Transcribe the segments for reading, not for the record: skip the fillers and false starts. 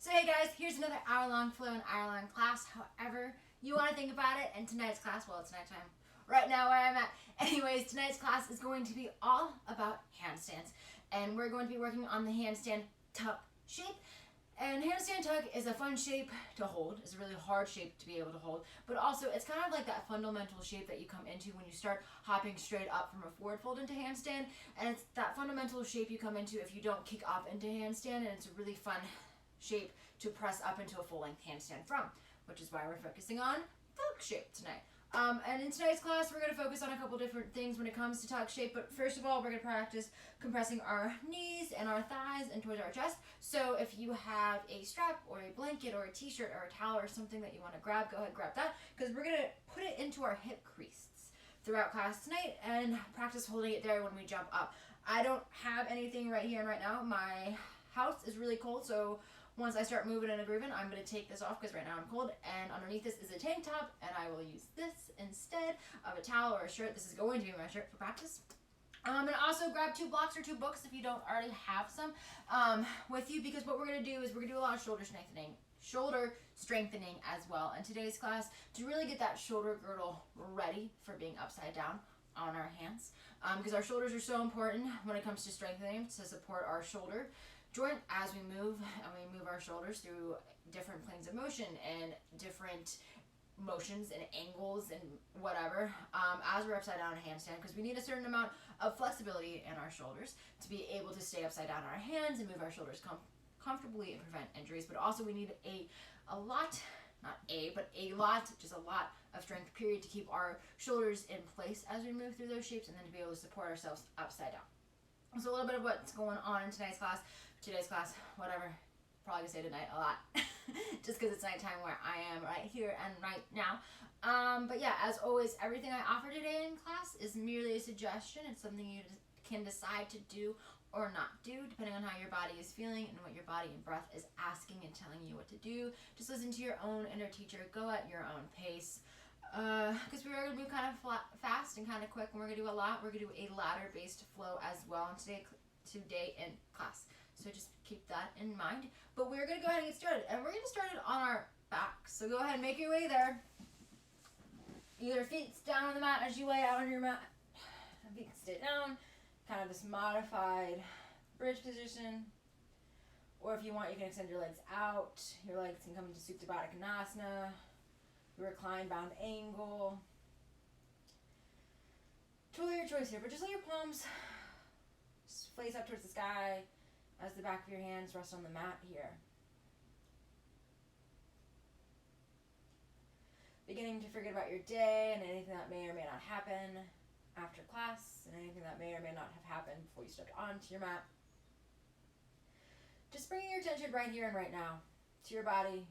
So hey guys, here's another hour-long flow and hour-long class, however you want to think about it. And tonight's class, well, it's nighttime right now where I'm at. Anyways, tonight's class is going to be all about handstands. And we're going to be working on the handstand tuck shape. And handstand tuck is a fun shape to hold. It's a really hard shape to be able to hold. But also, it's kind of like that fundamental shape that you come into when you start hopping straight up from a forward fold into handstand. And it's that fundamental shape you come into if you don't kick up into handstand. And it's a really fun shape to press up into a full-length handstand from, which is why we're focusing on tuck shape tonight. And in tonight's class, we're going to focus on a couple different things when it comes to tuck shape. But first of all, we're going to practice compressing our knees and our thighs and towards our chest. So if you have a strap or a blanket or a t-shirt or a towel or something that you want to grab, go ahead and grab that, because we're going to put it into our hip creases throughout class tonight and practice holding it there when we jump up. I don't have anything right here and right now. My house is really cold, so once I start moving and grooving, I'm going to take this off because right now I'm cold, and underneath this is a tank top, and I will use this instead of a towel or a shirt. This is going to be my shirt for practice. And also grab 2 blocks or 2 books if you don't already have some with you, because what we're going to do is we're going to do a lot of shoulder strengthening as well in today's class to really get that shoulder girdle ready for being upside down on our hands, because our shoulders are so important when it comes to strengthening to support our shoulder joint as we move, and we move our shoulders through different planes of motion and different motions and angles and whatever as we're upside down in a handstand, because we need a certain amount of flexibility in our shoulders to be able to stay upside down on our hands and move our shoulders comfortably and prevent injuries. But also we need a lot of strength period to keep our shoulders in place as we move through those shapes, and then to be able to support ourselves upside down. So a little bit of what's going on in today's class, whatever, probably gonna say tonight a lot, just because it's nighttime where I am right here and right now. But yeah, as always, everything I offer today in class is merely a suggestion. It's something you can decide to do or not do, depending on how your body is feeling and what your body and breath is asking and telling you what to do. Just listen to your own inner teacher, go at your own pace. Because we are going to move kind of fast and kind of quick, and we're going to do a lot. We're going to do a ladder-based flow as well today in class. So just keep that in mind. But we're going to go ahead and get started. And we're going to start it on our back. So go ahead and make your way there. Either feet down on the mat as you lay out on your mat. Feet can stay down. Kind of this modified bridge position. Or if you want, you can extend your legs out. Your legs can come into Supta Baddha Konasana. Recline bound angle. Totally your choice here, but just let your palms face up towards the sky as the back of your hands rest on the mat here. Beginning to forget about your day and anything that may or may not happen after class, and anything that may or may not have happened before you stepped onto your mat. Just bringing your attention right here and right now to your body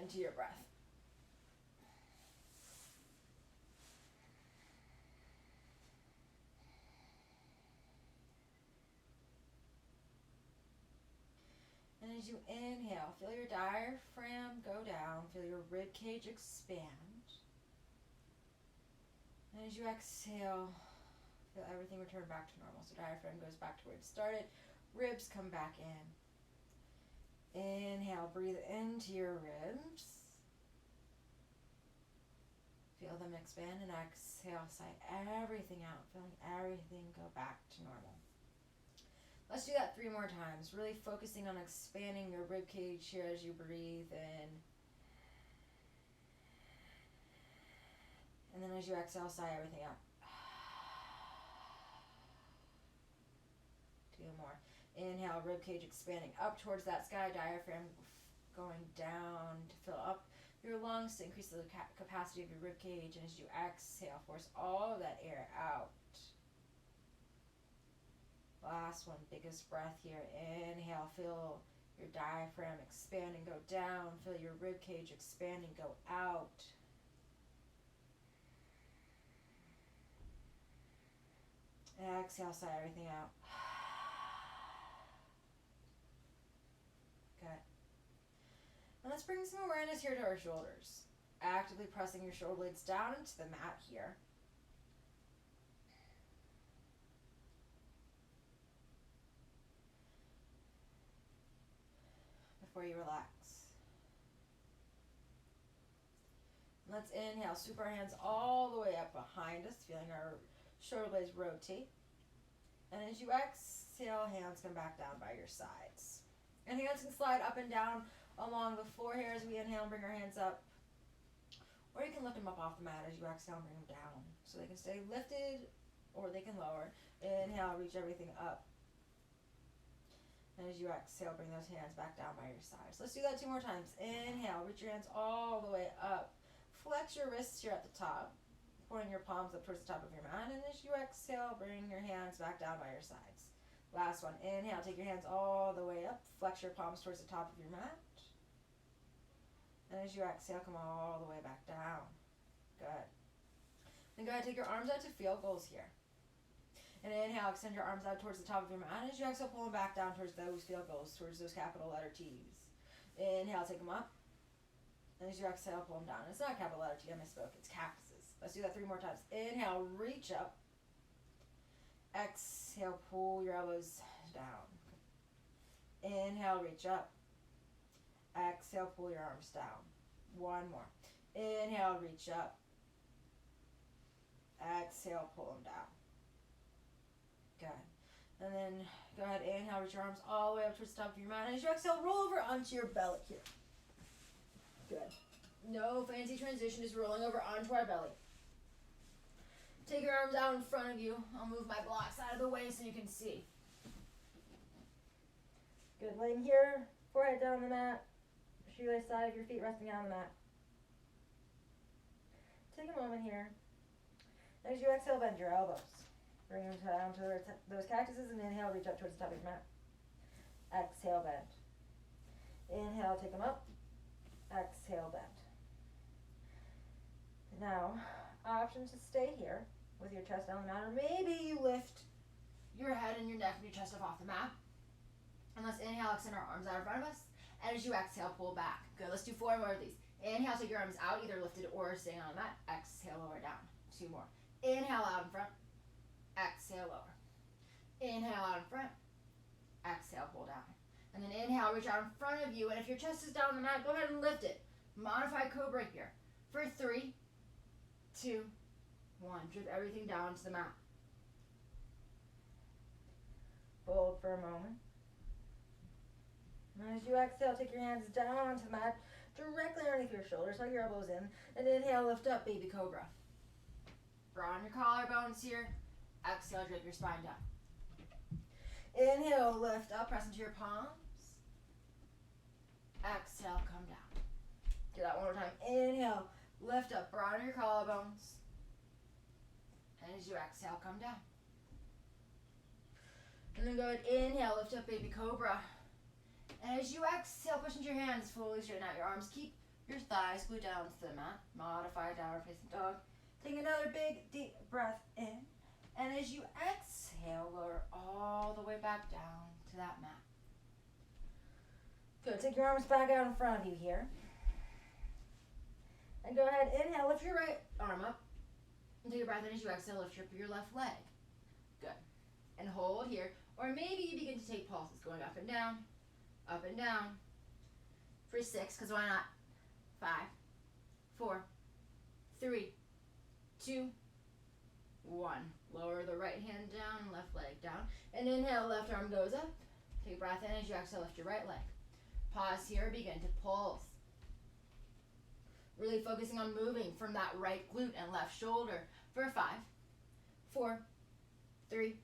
and to your breath. And as you inhale, feel your diaphragm go down, feel your rib cage expand. And as you exhale, feel everything return back to normal. So diaphragm goes back to where it started, ribs come back in. Inhale, breathe into your ribs. Feel them expand, and exhale, sigh everything out, feeling everything go back to normal. Let's do that 3 more times, really focusing on expanding your rib cage here as you breathe in. And then as you exhale, sigh everything out. 2 more. Inhale, rib cage expanding up towards that sky, diaphragm going down to fill up your lungs to increase the capacity of your rib cage. And as you exhale, force all of that air out. Last one, biggest breath here. Inhale, feel your diaphragm expand and go down. Feel your rib cage expand and go out. Exhale, sigh everything out. Good. And let's bring some awareness here to our shoulders. Actively pressing your shoulder blades down into the mat here. Before you relax. Let's inhale, sweep our hands all the way up behind us, feeling our shoulder blades rotate. And as you exhale, hands come back down by your sides. And hands can slide up and down along the floor here as we inhale and bring our hands up. Or you can lift them up off the mat as you exhale and bring them down. So they can stay lifted or they can lower. Inhale, reach everything up. And as you exhale, bring those hands back down by your sides. Let's do that 2 more times. Inhale, reach your hands all the way up. Flex your wrists here at the top. Pointing your palms up towards the top of your mat. And as you exhale, bring your hands back down by your sides. Last one. Inhale, take your hands all the way up. Flex your palms towards the top of your mat. And as you exhale, come all the way back down. Good. Then go ahead and take your arms out to field goals here. And inhale, extend your arms out towards the top of your mat. And as you exhale, pull them back down towards those field goals, towards those capital letter T's. Inhale, take them up. And as you exhale, pull them down. It's not a capital letter T, I misspoke. It's cactuses. Let's do that 3 more times. Inhale, reach up. Exhale, pull your elbows down. Inhale, reach up. Exhale, pull your arms down. 1 more. Inhale, reach up. Exhale, pull them down. Good. And then go ahead, inhale, reach your arms all the way up towards the top of your mat. And as you exhale, roll over onto your belly here. Good. No fancy transition, just rolling over onto our belly. Take your arms out in front of you. I'll move my blocks out of the way so you can see. Good. Laying here, forehead down on the mat. Shoelace side of your feet resting down on the mat. Take a moment here. As you exhale, bend your elbows. Bring them down to those cactuses and inhale, reach up towards the top of your mat. Exhale, bend. Inhale, take them up. Exhale, bend. Now, option to stay here with your chest on the mat, or maybe you lift your head and your neck and your chest up off the mat. And let's inhale, extend our arms out in front of us. And as you exhale, pull back. Good, let's do 4 more of these. Inhale, take your arms out, either lifted or staying on the mat. Exhale, lower down. 2 more. Inhale, out in front. Exhale, lower. Inhale, out in front. Exhale, pull down. And then inhale, reach out in front of you. And if your chest is down on the mat, go ahead and lift it. Modified cobra here. For 3, 2, 1. Drip everything down to the mat. Hold for a moment. And as you exhale, take your hands down onto the mat, directly underneath your shoulders, hug your elbows in, and inhale, lift up, baby cobra. Draw on your collarbones here. Exhale, drip your spine down. Inhale, lift up, press into your palms. Exhale, come down. Do that 1 more time. Inhale, lift up, broaden your collarbones. And as you exhale, come down. And then go ahead, inhale, lift up, baby cobra. And as you exhale, push into your hands, fully straighten out your arms. Keep your thighs glued down to the mat. Modify downward facing dog. Take another big, deep breath in. And as you exhale, lower all the way back down to that mat. Good. Take your arms back out in front of you here. And go ahead, inhale, lift your right arm up. And take a breath in. As you exhale, lift your left leg. Good. And hold here. Or maybe you begin to take pulses, going up and down. Up and down. For 6, because why not? 5, 4, 3, 2, 1. Lower the right hand down, left leg down. And inhale, left arm goes up. Take a breath in. As you exhale, lift your right leg. Pause here, begin to pulse. Really focusing on moving from that right glute and left shoulder for 5, 4, 3,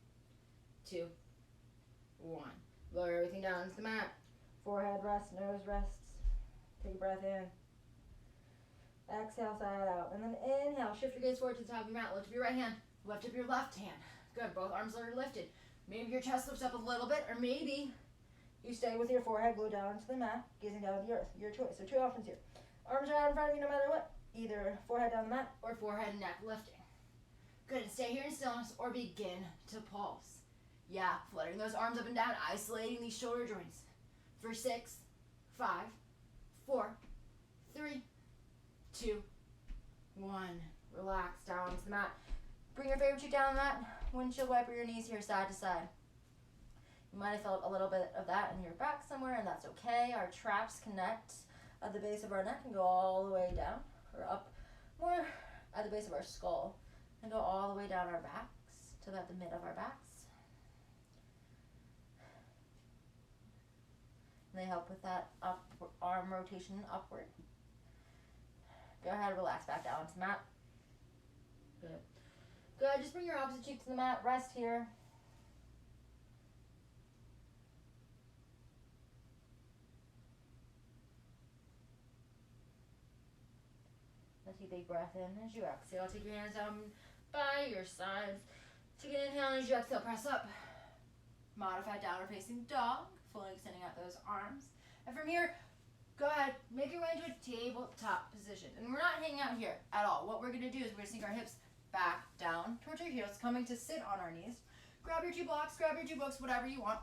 2, 1. Lower everything down to the mat. Forehead rests, nose rests. Take a breath in. Exhale, side out. And then inhale, shift your gaze forward to the top of your mat. Lift up your right hand. Lift up your left hand. Good, both arms are lifted. Maybe your chest lifts up a little bit, or maybe you stay with your forehead glued down to the mat, gazing down at the earth. Your choice. So 2 options here. Arms are out in front of you no matter what. Either forehead down the mat or forehead and neck lifting. Good, and stay here in stillness or begin to pulse. Yeah, fluttering those arms up and down, isolating these shoulder joints. For 6, 5, 4, 3, 2, 1. Relax down to the mat. Bring your favorite cheek down on the mat. Windshield wiper your knees here side to side. You might have felt a little bit of that in your back somewhere, and that's okay. Our traps connect at the base of our neck and go all the way down or up base of our skull and go all the way down our backs to about the mid of our backs. And they help with that arm rotation upward. Go ahead, relax back down to the mat. Good. Good, just bring your opposite cheek to the mat, rest here. Let's take a big breath in as you exhale. Take your hands down by your sides. Take an inhale, and as you exhale, press up. Modified downward facing dog, fully extending out those arms. And from here, go ahead, make your way into a tabletop position. And we're not hanging out here at all. What we're going to do is we're going to sink our hips back down towards our heels, coming to sit on our knees. Grab your two blocks, grab your two books, whatever you want.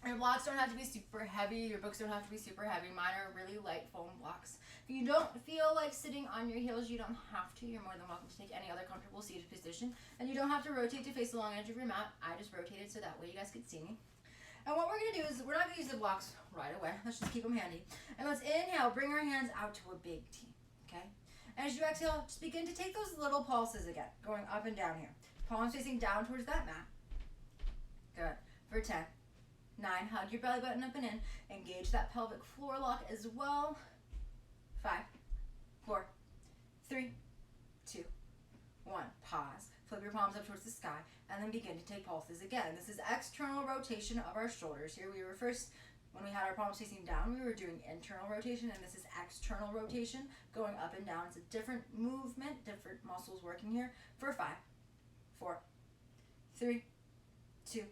Your blocks don't have to be super heavy. Your books don't have to be super heavy. Mine are really light foam blocks. If you don't feel like sitting on your heels, you don't have to. You're more than welcome to take any other comfortable seated position. And you don't have to rotate to face the long edge of your mat. I just rotated so that way you guys could see me. And what we're going to do is, we're not going to use the blocks right away. Let's just keep them handy. And let's inhale, bring our hands out to a big T, okay? And as you exhale, just begin to take those little pulses again, going up and down here. Palms facing down towards that mat. Good. For 10, 9, hug your belly button up and in. Engage that pelvic floor lock as well. 5, 4, 3, 2, 1. Pause. Flip your palms up towards the sky, and then begin to take pulses again. This is external rotation of our shoulders. Here we were first, when we had our palms facing down, we were doing internal rotation, and this is external rotation, going up and down. It's a different movement, different muscles working here. For 5, 4, 3, 2,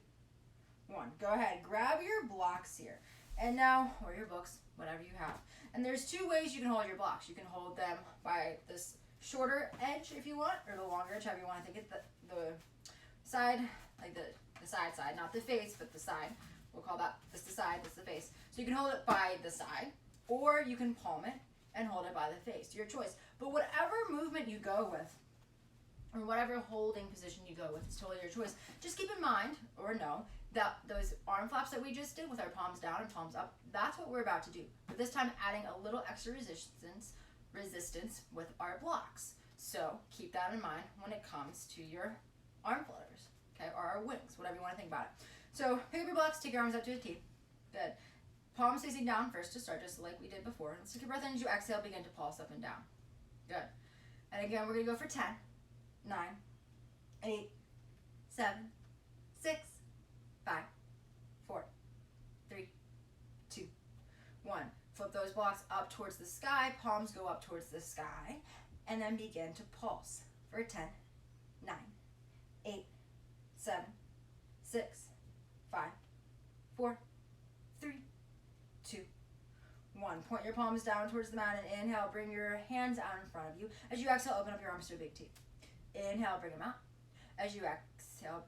1. Go ahead, grab your blocks here. And now, or your books, whatever you have. And there's two ways you can hold your blocks. You can hold them by this shorter edge if you want, or the longer edge, however you want to think it. The side, like the side, not the face, but the side. We'll call that, this the side, this the face. So you can hold it by the side, or you can palm it and hold it by the face, your choice. But whatever movement you go with, or whatever holding position you go with, is totally your choice. Just keep in mind, or know, that those arm flaps that we just did with our palms down and palms up, that's what we're about to do. But this time adding a little extra resistance with our blocks. So keep that in mind when it comes to your arm flutters, okay, or our wings, whatever you want to think about it. So pick up your blocks, take your arms up to a T. Good. Palms facing down first to start, just like we did before. Let's take a breath in. As you exhale, begin to pulse up and down. Good. And again, we're going to go for 10, 9, 8, 7, 6, 5, 4, 3, 2, 1. Flip those blocks up towards the sky. Palms go up towards the sky. And then begin to pulse for 10, 9, 8, 7, 6, 5, 4, 3, 2, 1. Point your palms down towards the mat and inhale. Bring your hands out in front of you. As you exhale, open up your arms to a big T. Inhale, bring them out. As you exhale,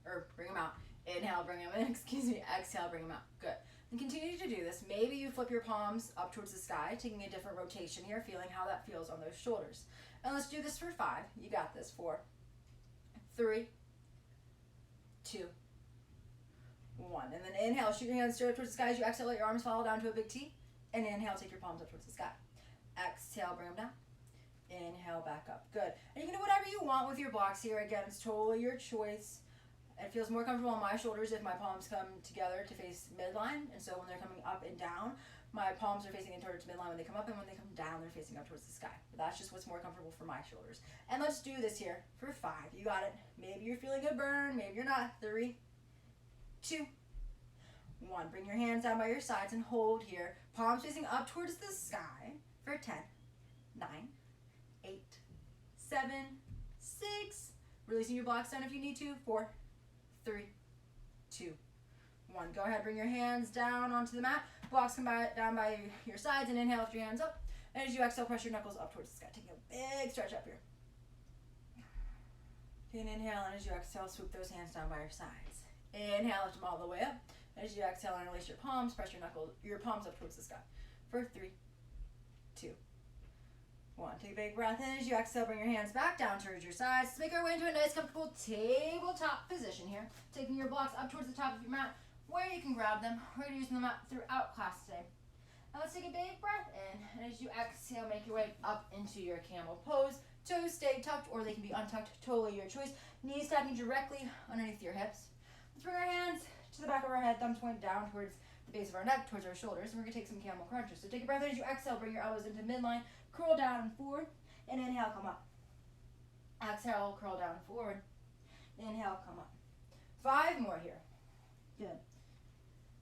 or bring them out. Inhale, bring them in. Exhale, bring them out. Good. And continue to do this. Maybe you flip your palms up towards the sky, taking a different rotation here, feeling how that feels on those shoulders. And let's do this for 5. You got this. 4, 3, 2, 1. And then inhale, shoot your hands straight up towards the sky. As you exhale, let your arms fall down to a big T. And inhale, take your palms up towards the sky. Exhale, bring them down. Inhale, back up. Good. And you can do whatever you want with your blocks here. Again, it's totally your choice. It feels more comfortable on my shoulders if my palms come together to face midline. And so when they're coming up and down, my palms are facing in towards midline when they come up, and when they come down, they're facing up towards the sky. But that's just what's more comfortable for my shoulders. And let's do this here for 5. You got it. Maybe you're feeling a burn. Maybe you're not. 3, 2, 1. Bring your hands down by your sides and hold here. Palms facing up towards the sky for 10, 9, 8, 7, 6. Releasing your blocks down if you need to. 4, 3, 2, 1. Go ahead, bring your hands down onto the mat. Blocks come down by your sides, and inhale, lift your hands up. And as you exhale, press your knuckles up towards the sky. Take a big stretch up here. Take an inhale, and as you exhale, swoop those hands down by your sides. Inhale, lift them all the way up. As you exhale and release your palms, press your palms up towards the sky. For 3, 2, 1. Take a big breath in. As you exhale, bring your hands back down towards your sides. Let's make our way into a nice, comfortable tabletop position here. Taking your blocks up towards the top of your mat, where you can grab them. We're going to use them up throughout class today. Now let's take a big breath in. And as you exhale, make your way up into your camel pose. Toes stay tucked or they can be untucked, totally your choice. Knees stacking directly underneath your hips. Let's bring our hands to the back of our head, thumbs point down towards the base of our neck, towards our shoulders, and we're gonna take some camel crunches. So take a breath in as you exhale, bring your elbows into midline, curl down and forward, and inhale, come up. Exhale, curl down and forward. Inhale, come up. 5 more here. Good.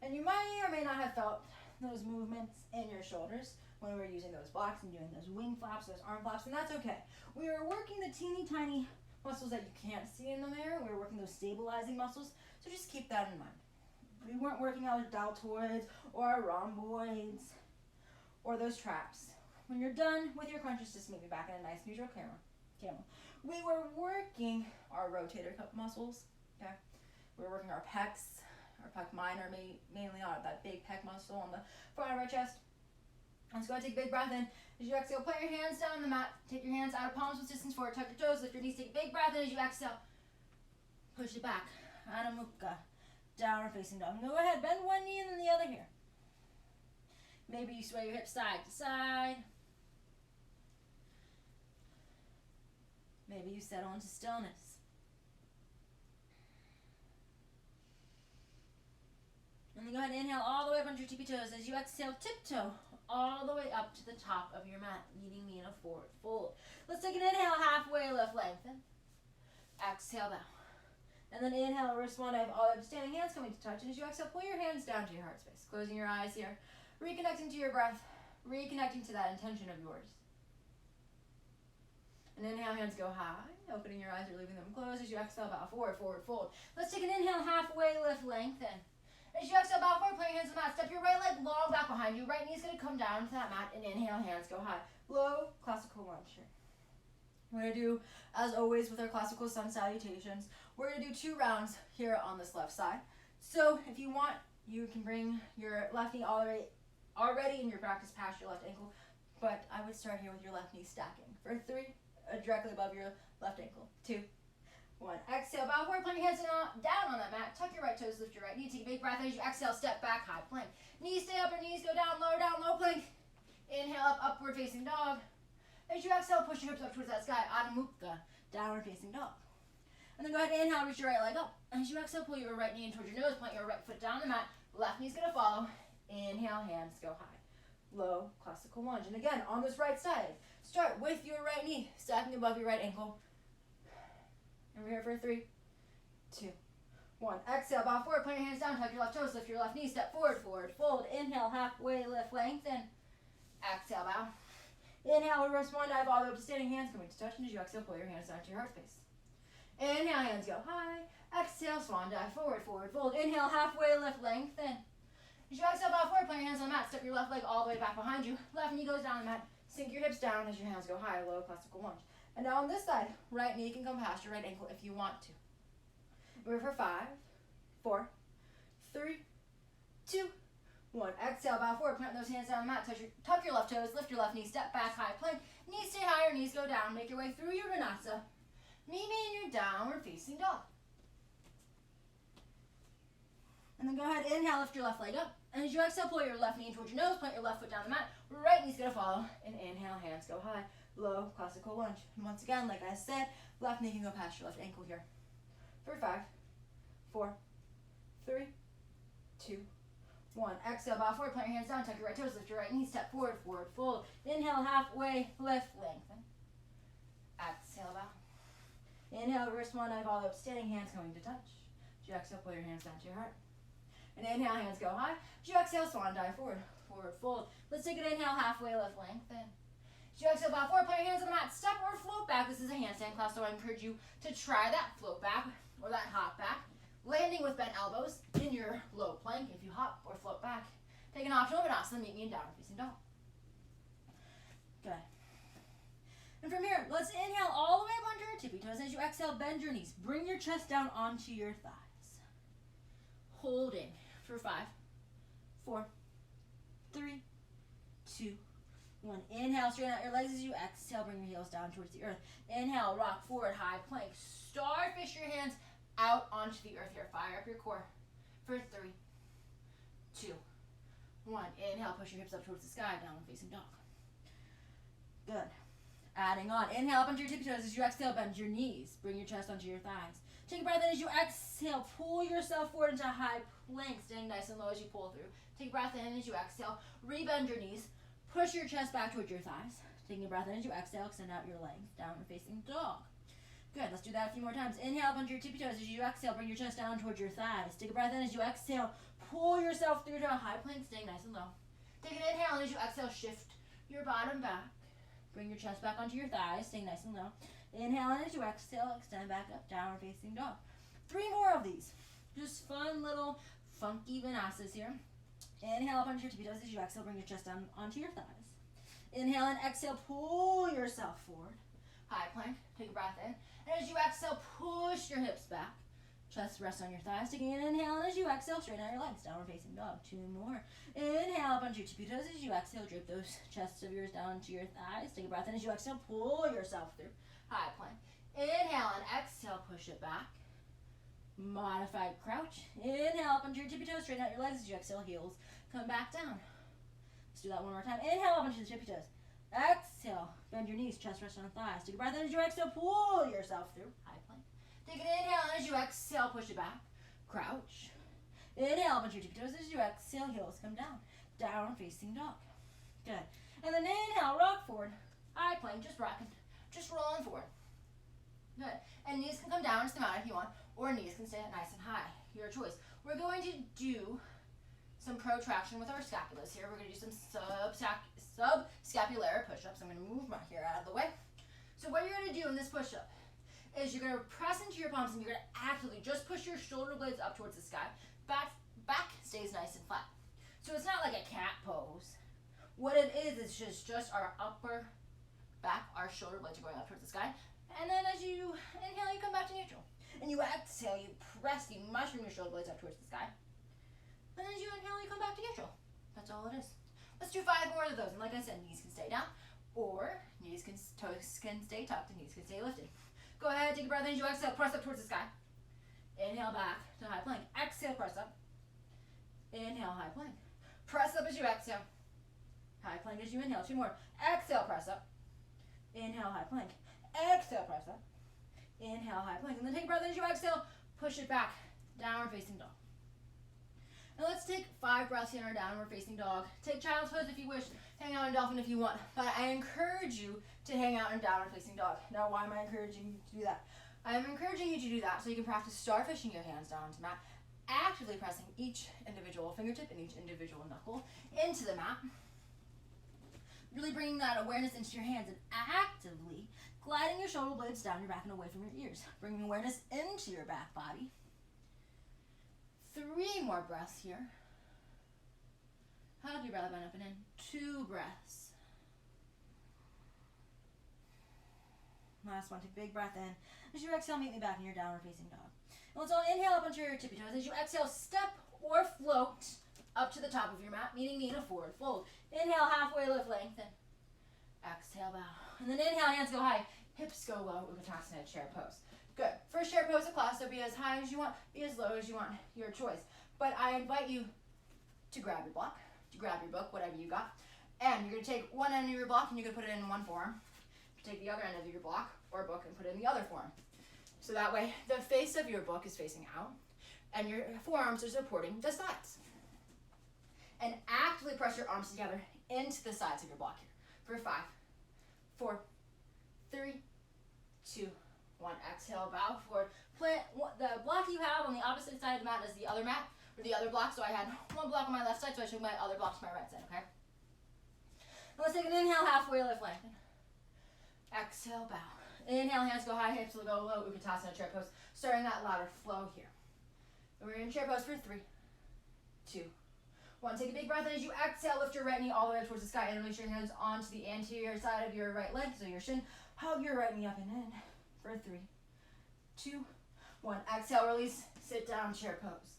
And you may or may not have felt those movements in your shoulders when we're using those blocks and doing those wing flaps, those arm flaps, and that's okay. We are working the teeny tiny muscles that you can't see in the mirror. We're working those stabilizing muscles, so just keep that in mind. We weren't working our deltoids or our rhomboids or those traps. When you're done with your crunches, just meet me back in a nice neutral camel. We were working our rotator cuff muscles, okay? We were working our pecs, our pec minor, mainly on that big pec muscle on the front of our chest. Let's go ahead and take a big breath in. As you exhale, put your hands down on the mat. Take your hands out of palms with distance forward. Tuck your toes, lift your knees. Take a big breath in as you exhale. Push it back. Adho Mukha. Downward facing dog. Go ahead, bend one knee and then the other here. Maybe you sway your hips side to side. Maybe you settle into stillness. And then go ahead and inhale all the way up onto your tippy toes. As you exhale, tiptoe all the way up to the top of your mat, meeting me in a forward fold. Let's take an inhale, halfway lift, lengthen. Exhale, bow. And then inhale, wrist one dive, all up, standing hands coming to touch. And as you exhale, pull your hands down to your heart space. Closing your eyes here. Reconnecting to your breath. Reconnecting to that intention of yours. And inhale, hands go high. Opening your eyes or leaving them closed. As you exhale, bow forward, forward fold. Let's take an inhale, halfway lift, lengthen. As you exhale, bow forward, plant your hands on the mat. Step your right leg long back behind you. Right knee's going to come down to that mat. And inhale, hands go high. Low, classical lunge here. We're going to do, as always with our classical sun salutations, we're going to do 2 rounds here on this left side. So if you want, you can bring your left knee already in your practice past your left ankle. But I would start here with your left knee stacking. For 3, directly above your left ankle. 2, 1. Exhale, bow forward, plant your hands down on that mat. Tuck your right toes, lift your right knee. Take a big breath as you exhale, step back, high plank. Knees stay up, or knees go down, low plank. Inhale up, upward facing dog. As you exhale, push your hips up towards that sky, Adho Mukha, downward facing dog. And then go ahead and inhale, reach your right leg up. As you exhale, pull your right knee in towards your nose, plant your right foot down the mat. Left knee's gonna follow. Inhale, hands go high. Low, classical lunge. And again, on this right side, start with your right knee, stacking above your right ankle. And we're here for 3, 2, 1. Exhale, bow forward, plant your hands down, tuck your left toes, lift your left knee, step forward, forward fold. Inhale, halfway lift, lengthen. Exhale, bow. Inhale, wrist one dive, all the way up to standing hands coming to touch. And as you exhale, pull your hands down to your heart space. Inhale, hands go high. Exhale, swan dive, forward, forward fold. Inhale, halfway lift, lengthen. As you exhale, bow forward, plant your hands on the mat, step your left leg all the way back behind you. Left knee goes down the mat, sink your hips down as your hands go high, low classical lunge. And now on this side, right knee can come past your right ankle if you want to. We're for 5, 4, 3, 2, 1. Exhale, bow forward, plant those hands down the mat, tuck your left toes, lift your left knee, step back, high plank. Knees stay higher, knees go down. Make your way through your Uttanasana. Meet me in your downward facing dog. And then go ahead, inhale, lift your left leg up. And as you exhale, pull your left knee in towards your nose, plant your left foot down the mat. Right knee's gonna follow. And inhale, hands go high. Low, classical lunge. And once again, like I said, left knee can go past your left ankle here. For 5, 4, 3, 2, 1. Exhale, bow forward, plant your hands down, tuck your right toes, lift your right knee, step forward, forward fold. Inhale, halfway lift, lengthen. Exhale, bow. Inhale, wrist one dive, all the way up, standing hands going to touch. As you exhale, pull your hands down to your heart. And inhale, hands go high. As you exhale, swan dive, forward, forward fold. Let's take an inhale, halfway lift, lengthen. As you exhale, bow forward, put your hands on the mat, step or float back. This is a handstand class, so I encourage you to try that float back or that hop back. Landing with bent elbows in your low plank if you hop or float back. Take an optional Uttanasana, meet me in downward facing dog. Good. And from here, let's inhale all the way up onto your tippy toes. As you exhale, bend your knees. Bring your chest down onto your thighs. Holding for 5, 4, 3, 2, 1. Inhale, straighten out your legs as you exhale. Bring your heels down towards the earth. Inhale, rock forward, high plank. Starfish your hands out onto the earth here. Fire up your core for 3, 2, 1. Inhale, push your hips up towards the sky, downward facing dog. Good. Adding on. Inhale up onto your tippy toes as you exhale, bend your knees. Bring your chest onto your thighs. Take a breath in as you exhale. Pull yourself forward into high plank, staying nice and low as you pull through. Take a breath in as you exhale. Rebend your knees. Push your chest back towards your thighs. Taking a breath in as you exhale. Extend out your legs. Downward facing dog. Good. Let's do that a few more times. Inhale up onto your tippy toes as you exhale. Bring your chest down towards your thighs. Take a breath in as you exhale. Pull yourself through to a high plank, staying nice and low. Take an inhale, and as you exhale, shift your bottom back. Bring your chest back onto your thighs, staying nice and low. Inhale, and as you exhale, extend back up, downward facing dog. 3 more of these. Just fun little funky vinyasas here. Inhale up onto your tippy toes as you exhale. Bring your chest down onto your thighs. Inhale and exhale, pull yourself forward. High plank. Take a breath in. And as you exhale, push your hips back. Chest rests on your thighs. Taking an inhale, and as you exhale, straighten out your legs. Downward facing dog. 2 more. Inhale up onto your tippy toes as you exhale. Drip those chests of yours down to your thighs. Take a breath in as you exhale. Pull yourself through. High plank. Inhale and exhale. Push it back. Modified crouch. Inhale up onto your tippy toes. Straighten out your legs as you exhale. Heels come back down. Let's do that one more time. Inhale up onto the tippy toes. Exhale. Bend your knees. Chest rest on the thighs. Take a breath in as you exhale. Pull yourself through. High plank. Take an inhale, and as you exhale, push it back. Crouch. Inhale up onto your tippy toes as you exhale. Heels come down. Down facing dog. Good. And then inhale, rock forward. High plank, just rocking. Just rolling forward. Good. And knees can come down to the mat if you want, or knees can stay nice and high. Your choice. We're going to do some protraction with our scapulas here. We're going to do some subscapular push-ups. I'm going to move my hair out of the way. So what you're going to do in this push-up is you're going to press into your palms and you're going to actively just push your shoulder blades up towards the sky. Back stays nice and flat. So it's not like a cat pose. What it is just our upper back, our shoulder blades are going up towards the sky. And then as you inhale, you come back to neutral. And you exhale, you press, you mushroom your shoulder blades up towards the sky. And as you inhale, you come back to neutral. That's all it is. Let's do 5 more of those. And like I said, knees can stay down, or toes can stay tucked and knees can stay lifted. Go ahead, take a breath in as you exhale, press up towards the sky. Inhale back to high plank. Exhale, press up. Inhale, high plank. Press up as you exhale. High plank as you inhale. 2 more. Exhale, press up. Inhale, high plank. Exhale, press up. Inhale, high plank. And then take a breath in as you exhale, push it back. Downward facing dog. And let's take 5 breaths in our downward facing dog. Take child's pose if you wish. Hang out in dolphin if you want. But I encourage you to hang out in downward facing dog. Now, why am I encouraging you to do that? I'm encouraging you to do that so you can practice starfishing your hands down to the mat, actively pressing each individual fingertip and each individual knuckle into the mat. Really bringing that awareness into your hands and actively gliding your shoulder blades down your back and away from your ears. Bringing awareness into your back body. 3 more breaths here. Hug your belly button up and in. 2 breaths. Last one. Take a big breath in. As you exhale, meet me back in your downward facing dog. And let's all inhale up onto your tippy toes. As you exhale, step or float up to the top of your mat, meeting me in a forward fold. Inhale, halfway lift, lengthen. Exhale, bow. And then inhale, hands go high. Hips go low. Utkatasana, chair pose. Good. First chair pose of class, so be as high as you want, be as low as you want, your choice. But I invite you to grab your block, to grab your book, whatever you got, and you're going to take one end of your block and you're going to put it in one forearm. Take the other end of your block or book and put it in the other forearm. So that way, the face of your book is facing out, and your forearms are supporting the sides. And actively press your arms together into the sides of your block here. For 5, 4, 3, 2, 1. Exhale, bow forward. Plant the block you have on the opposite side of the mat as the other mat, or the other block. So I had one block on my left side, so I took my other block to my right side, okay? Now let's take an inhale, halfway lift, lengthen. Exhale, bow. Inhale, hands go high, hips will go low. Utkatasana, chair pose. Starting that louder flow here. And we're in chair pose for 3, 2, 1. Take a big breath in as you exhale. Lift your right knee all the way up towards the sky and release your hands onto the anterior side of your right leg, so your shin. Hug your right knee up and in for 3, 2, 1. Exhale, release. Sit down, chair pose.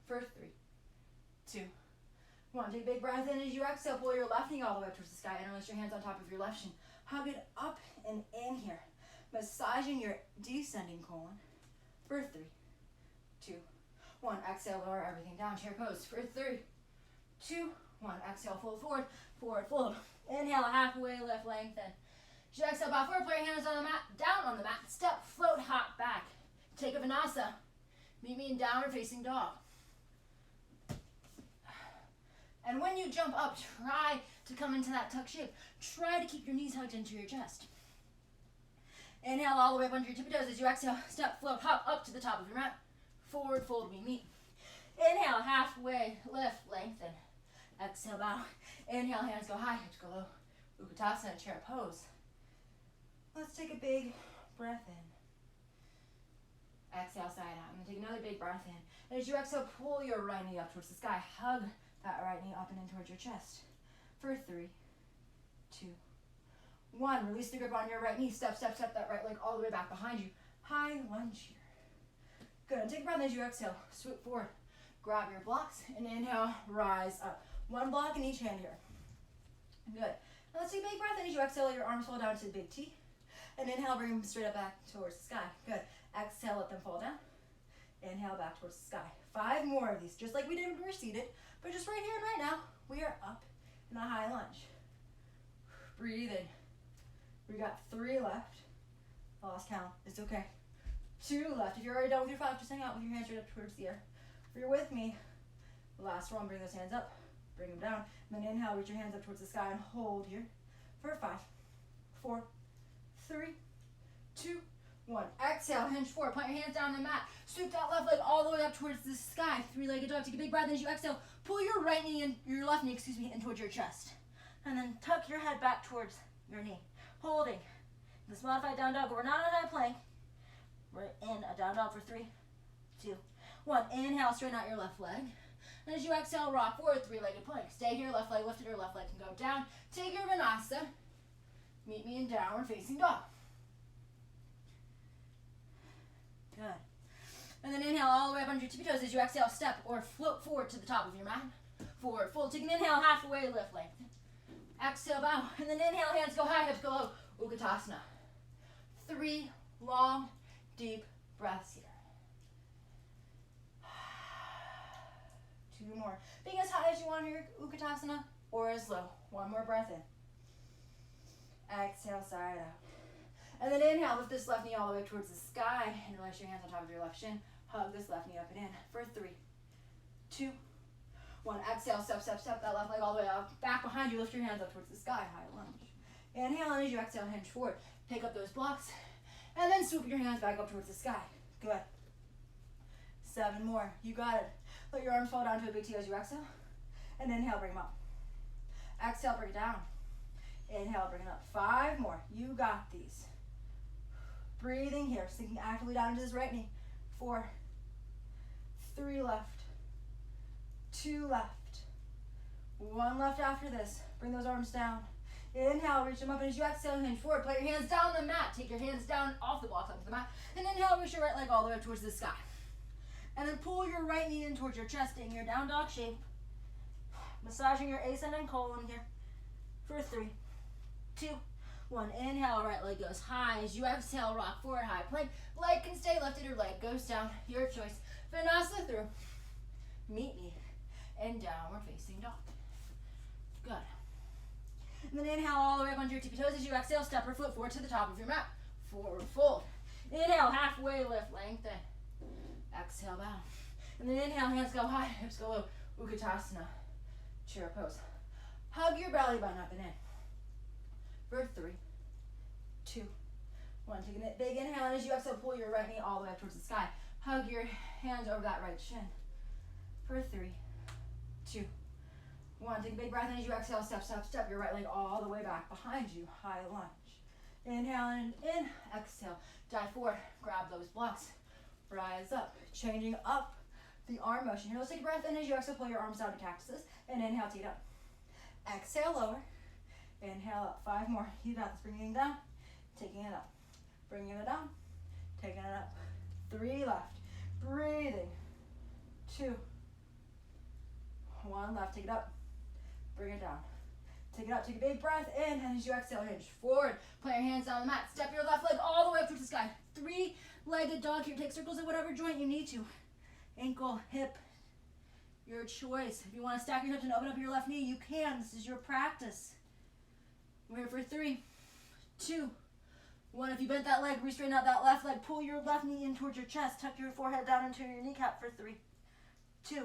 For 3, 2, 1. Take a big breath in as you exhale. Pull your left knee all the way up towards the sky and release your hands on top of your left shin. Hug it up and in here. Massaging your descending colon for 3, 2, 1. Exhale, lower everything down. Chair pose for 3, 2, 1. Exhale, fold forward, forward fold. Inhale, halfway lift, lengthen. As you exhale, bow forward, put your hands on the mat, down on the mat, step, float, hop back. Take a vinyasa. Meet me in downward facing dog. And when you jump up, try to come into that tuck shape. Try to keep your knees hugged into your chest. Inhale all the way up under your tippy toes. As you exhale, step, float, hop up to the top of your mat. Forward fold, we meet. Inhale, halfway, lift, lengthen. Exhale, bow. Inhale, hands go high, hips go low. Utkatasana, chair pose. Let's take a big breath in. Exhale, side out. I'm going to take another big breath in. And as you exhale, pull your right knee up towards the sky. Hug that right knee up and in towards your chest. For 3, 2, 1. Release the grip on your right knee. Step, step, step that right leg all the way back behind you. High lunge here. Good. And take a breath as you exhale. Swoop forward. Grab your blocks and inhale, rise up. One block in each hand here. Good. Now let's take a big breath in as you exhale. Your arms fall down to the big T. And inhale, bring them straight up back towards the sky. Good. Exhale, let them fall down. Inhale, back towards the sky. 5 more of these, just like we did when we were seated, but just right here and right now, we are up in a high lunge. Breathe in. We got 3 left. I lost count. It's okay. 2 left. If you're already done with your 5, just hang out with your hands right up towards the air. If you're with me, the last one, bring those hands up, bring them down, and then inhale, reach your hands up towards the sky and hold here for 5, 4, 3, 2, 1. Exhale, hinge forward, plant your hands down on the mat. Sweep that left leg all the way up towards the sky. 3-legged dog. Take a big breath as you exhale. Pull your right knee and your left knee, in towards your chest. And then tuck your head back towards your knee. Holding this modified down dog. We're not on a high plank. We're in a down dog for 3, 2, 1. Inhale, straighten out your left leg. And as you exhale, rock forward, 3-legged plank. Stay here, left leg lifted or left leg can go down. Take your vinyasa. Meet me in downward facing dog. Good. And then inhale all the way up under your tippy toes as you exhale, step or float forward to the top of your mat. Forward fold. Take an inhale, halfway lift, lengthen. Exhale, bow. And then inhale, hands go high, hips go low. Utkatasana. 3 long, deep breaths here. 2 more. Being as high as you want in your Utkatasana or as low. 1 more breath in. Exhale, side out. And then inhale, lift this left knee all the way up towards the sky and release your hands on top of your left shin. Hug this left knee up and in for 3, 2, 1. Exhale, step, step, step that left leg all the way up. Back behind you, lift your hands up towards the sky, high lunge. Inhale, and as you exhale, hinge forward. Pick up those blocks and then swoop your hands back up towards the sky. Good. 7 more. You got it. Let your arms fall down to a big T as you exhale. And inhale, bring them up. Exhale, bring it down. Inhale, bring it up. 5 more. You got these. Breathing here, sinking actively down into this right knee. 4, 3 left, 2 left, 1 left after this. Bring those arms down. Inhale, reach them up, and as you exhale, hinge forward. Put your hands down the mat. Take your hands down off the blocks onto the mat. And inhale, reach your right leg all the way up towards the sky. And then pull your right knee in towards your chest in your down dog shape. Massaging your ascending colon here for 3, 2, 1. Inhale, right leg goes high. As you exhale, rock forward, high plank. Leg can stay lifted or leg goes down. Your choice. Vinyasa through. Meet me in downward facing dog. Good. And then inhale all the way up onto your tippy toes. As you exhale, step or foot forward to the top of your mat. Forward fold. Inhale, halfway lift, lengthen. Exhale, bow. And then inhale, hands go high, hips go low. Utkatasana, chair pose. Hug your belly button up and in. For 3, 2, 1. Take a big inhale, and as you exhale, pull your right knee all the way up towards the sky. Hug your hands over that right shin. For 3, 2, 1. Take a big breath, and as you exhale, step, step, step your right leg all the way back behind you. High lunge. Inhale and in. Exhale. Dive forward. Grab those blocks. Rise up. Changing up the arm motion. Here, let's take a breath in as you exhale. Pull your arms down to cactuses. And inhale, tee it up. Exhale, lower. Inhale up. 5 more. You got this. Bringing it down. Taking it up. Bringing it down. Taking it up. 3 left. Breathing. 2. 1 left. Take it up. Bring it down. Take it up. Take a big breath in. And as you exhale, hinge forward. Plant your hands down the mat. Step your left leg all the way up towards the sky. 3-legged dog here. Take circles at whatever joint you need to. Ankle, hip, your choice. If you want to stack your hips and open up your left knee, you can. This is your practice. We're here for 3, 2, 1. If you bent that leg, re-straighten out that left leg. Pull your left knee in towards your chest. Tuck your forehead down into your kneecap for 3, 2,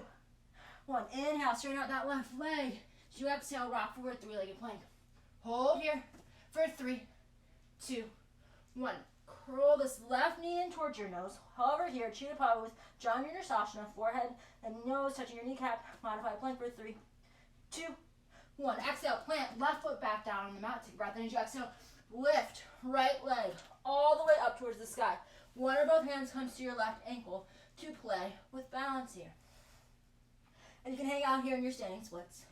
1. Inhale, straighten out that left leg. As you exhale, rock forward, three-legged plank. Hold here for 3, 2, 1. Curl this left knee in towards your nose. Hover here, Chitta Pose, Janusasana, forehead and nose touching your kneecap. Modified plank for 3, 2, 1. Exhale, plant left foot back down on the mat. Take a breath in as you exhale. Lift right leg all the way up towards the sky. One or both hands comes to your left ankle to play with balance here. And you can hang out here in your standing splits.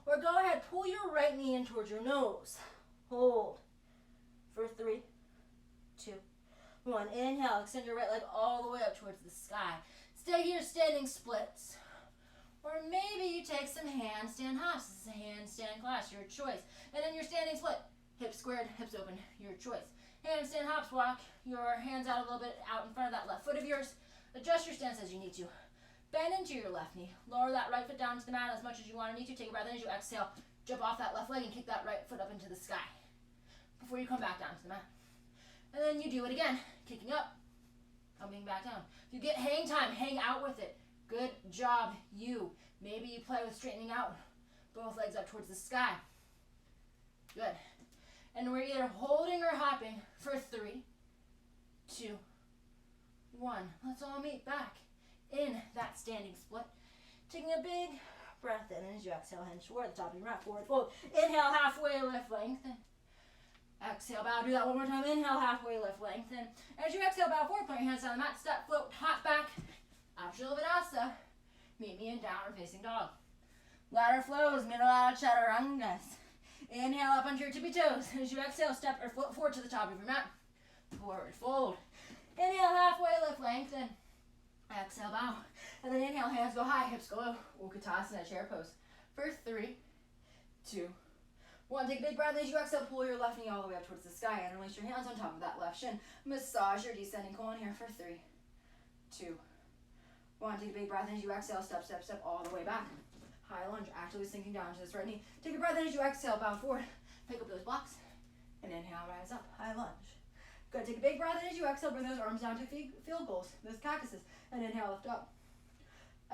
Or go ahead, pull your right knee in towards your nose. Hold for 3, 2, 1. Inhale, extend your right leg all the way up towards the sky. Stay here, standing splits. Or maybe you take some handstand hops. This is a handstand class, your choice. And in your standing split, hips squared, hips open, your choice. Handstand hops, walk your hands out a little bit out in front of that left foot of yours. Adjust your stance as you need to. Bend into your left knee. Lower that right foot down to the mat as much as you want to need to. Take a breath in as you exhale. Jump off that left leg and kick that right foot up into the sky before you come back down to the mat. And then you do it again. Kicking up, coming back down. If you get hang time, hang out with it. Good job, you. Maybe you play with straightening out both legs up towards the sky. Good. And we're either holding or hopping for 3, 2, 1. Let's all meet back in that standing split. Taking a big breath in as you exhale, hinge toward the top of your mat, forward fold. Inhale, halfway lift, lengthen. Exhale, bow. Do that one more time. Inhale, halfway lift, lengthen. As you exhale, bow forward, put your hands on the mat, step, float, hop back. Upshilavanasa. Meet me in downward facing dog. Ladder flows, middle out, chaturangas. Inhale up onto your tippy toes. As you exhale, step or float forward to the top of your mat. Forward fold. Inhale, halfway lift, lengthen. Exhale, bow. And then inhale, hands go high, hips go low. Utkatasana, chair pose. For 3, 2, 1. Take a big breath as you exhale. Pull your left knee all the way up towards the sky and release your hands on top of that left shin. Massage your descending colon here for 3, 2, 1. Take a big breath as you exhale. Step, step, step all the way back. High lunge, actively sinking down to this right knee. Take a breath in as you exhale. Bow forward. Pick up those blocks. And inhale, rise up. High lunge. Good. Take a big breath in as you exhale. Bring those arms down to field goals, those cactuses. And inhale, lift up.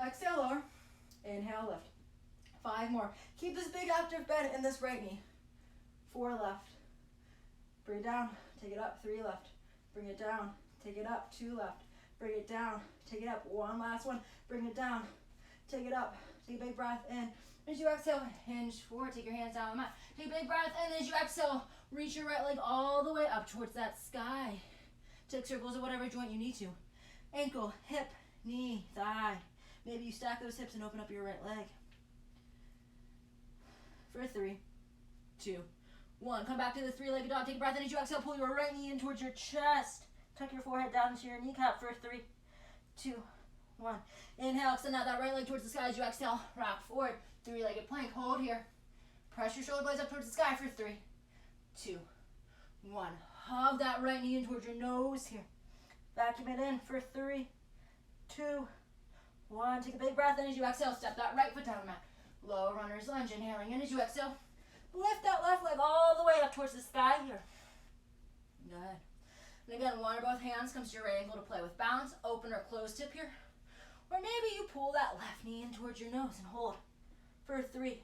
Exhale, lower. Inhale, lift. 5 more. Keep this big active bend in this right knee. 4 left. Bring it down. Take it up. 3 left. Bring it down. Take it up. 2 left. Bring it down. Take it up. 1 last one. Bring it down. Take it up. Take a big breath in. As you exhale, hinge forward. Take your hands down on the mat. Take a big breath in. As you exhale, reach your right leg all the way up towards that sky. Take circles of whatever joint you need to. Ankle, hip, knee, thigh. Maybe you stack those hips and open up your right leg. For 3, 2, 1. Come back to the 3-legged dog. Take a breath in as you exhale. Pull your right knee in towards your chest. Tuck your forehead down into your kneecap for 3, 2, 1. Inhale, extend out that right leg towards the sky as you exhale. Rock forward. 3-legged plank. Hold here. Press your shoulder blades up towards the sky for 3, 2, 1. Hug that right knee in towards your nose here. Vacuum it in for 3, 2, 1. Take a big breath in as you exhale. Step that right foot down the mat. Low runner's lunge. Inhaling in as you exhale. Lift that left leg all the way up towards the sky here. Good. And again, one or both hands comes to your right ankle to play with balance. Open or close tip here. Or maybe you pull that left knee in towards your nose and hold for 3,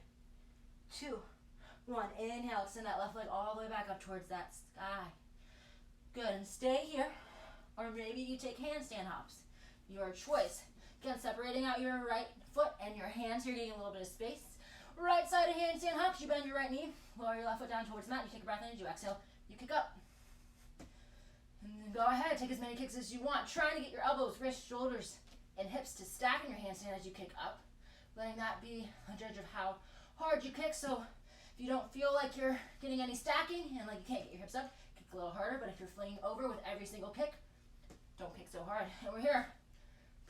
2, 1. Inhale, extend that left leg all the way back up towards that sky. Good, and stay here. Or maybe you take handstand hops. Your choice. Again, separating out your right foot and your hands here, getting a little bit of space. Right side of handstand hops, you bend your right knee, lower your left foot down towards the mat, you take a breath in as you exhale, you kick up. And then go ahead, take as many kicks as you want, trying to get your elbows, wrists, shoulders, and hips to stack in your handstand as you kick up. Letting that be a judge of how hard you kick, so if you don't feel like you're getting any stacking and like you can't get your hips up, kick a little harder, but if you're flinging over with every single kick, don't kick so hard. And we're here,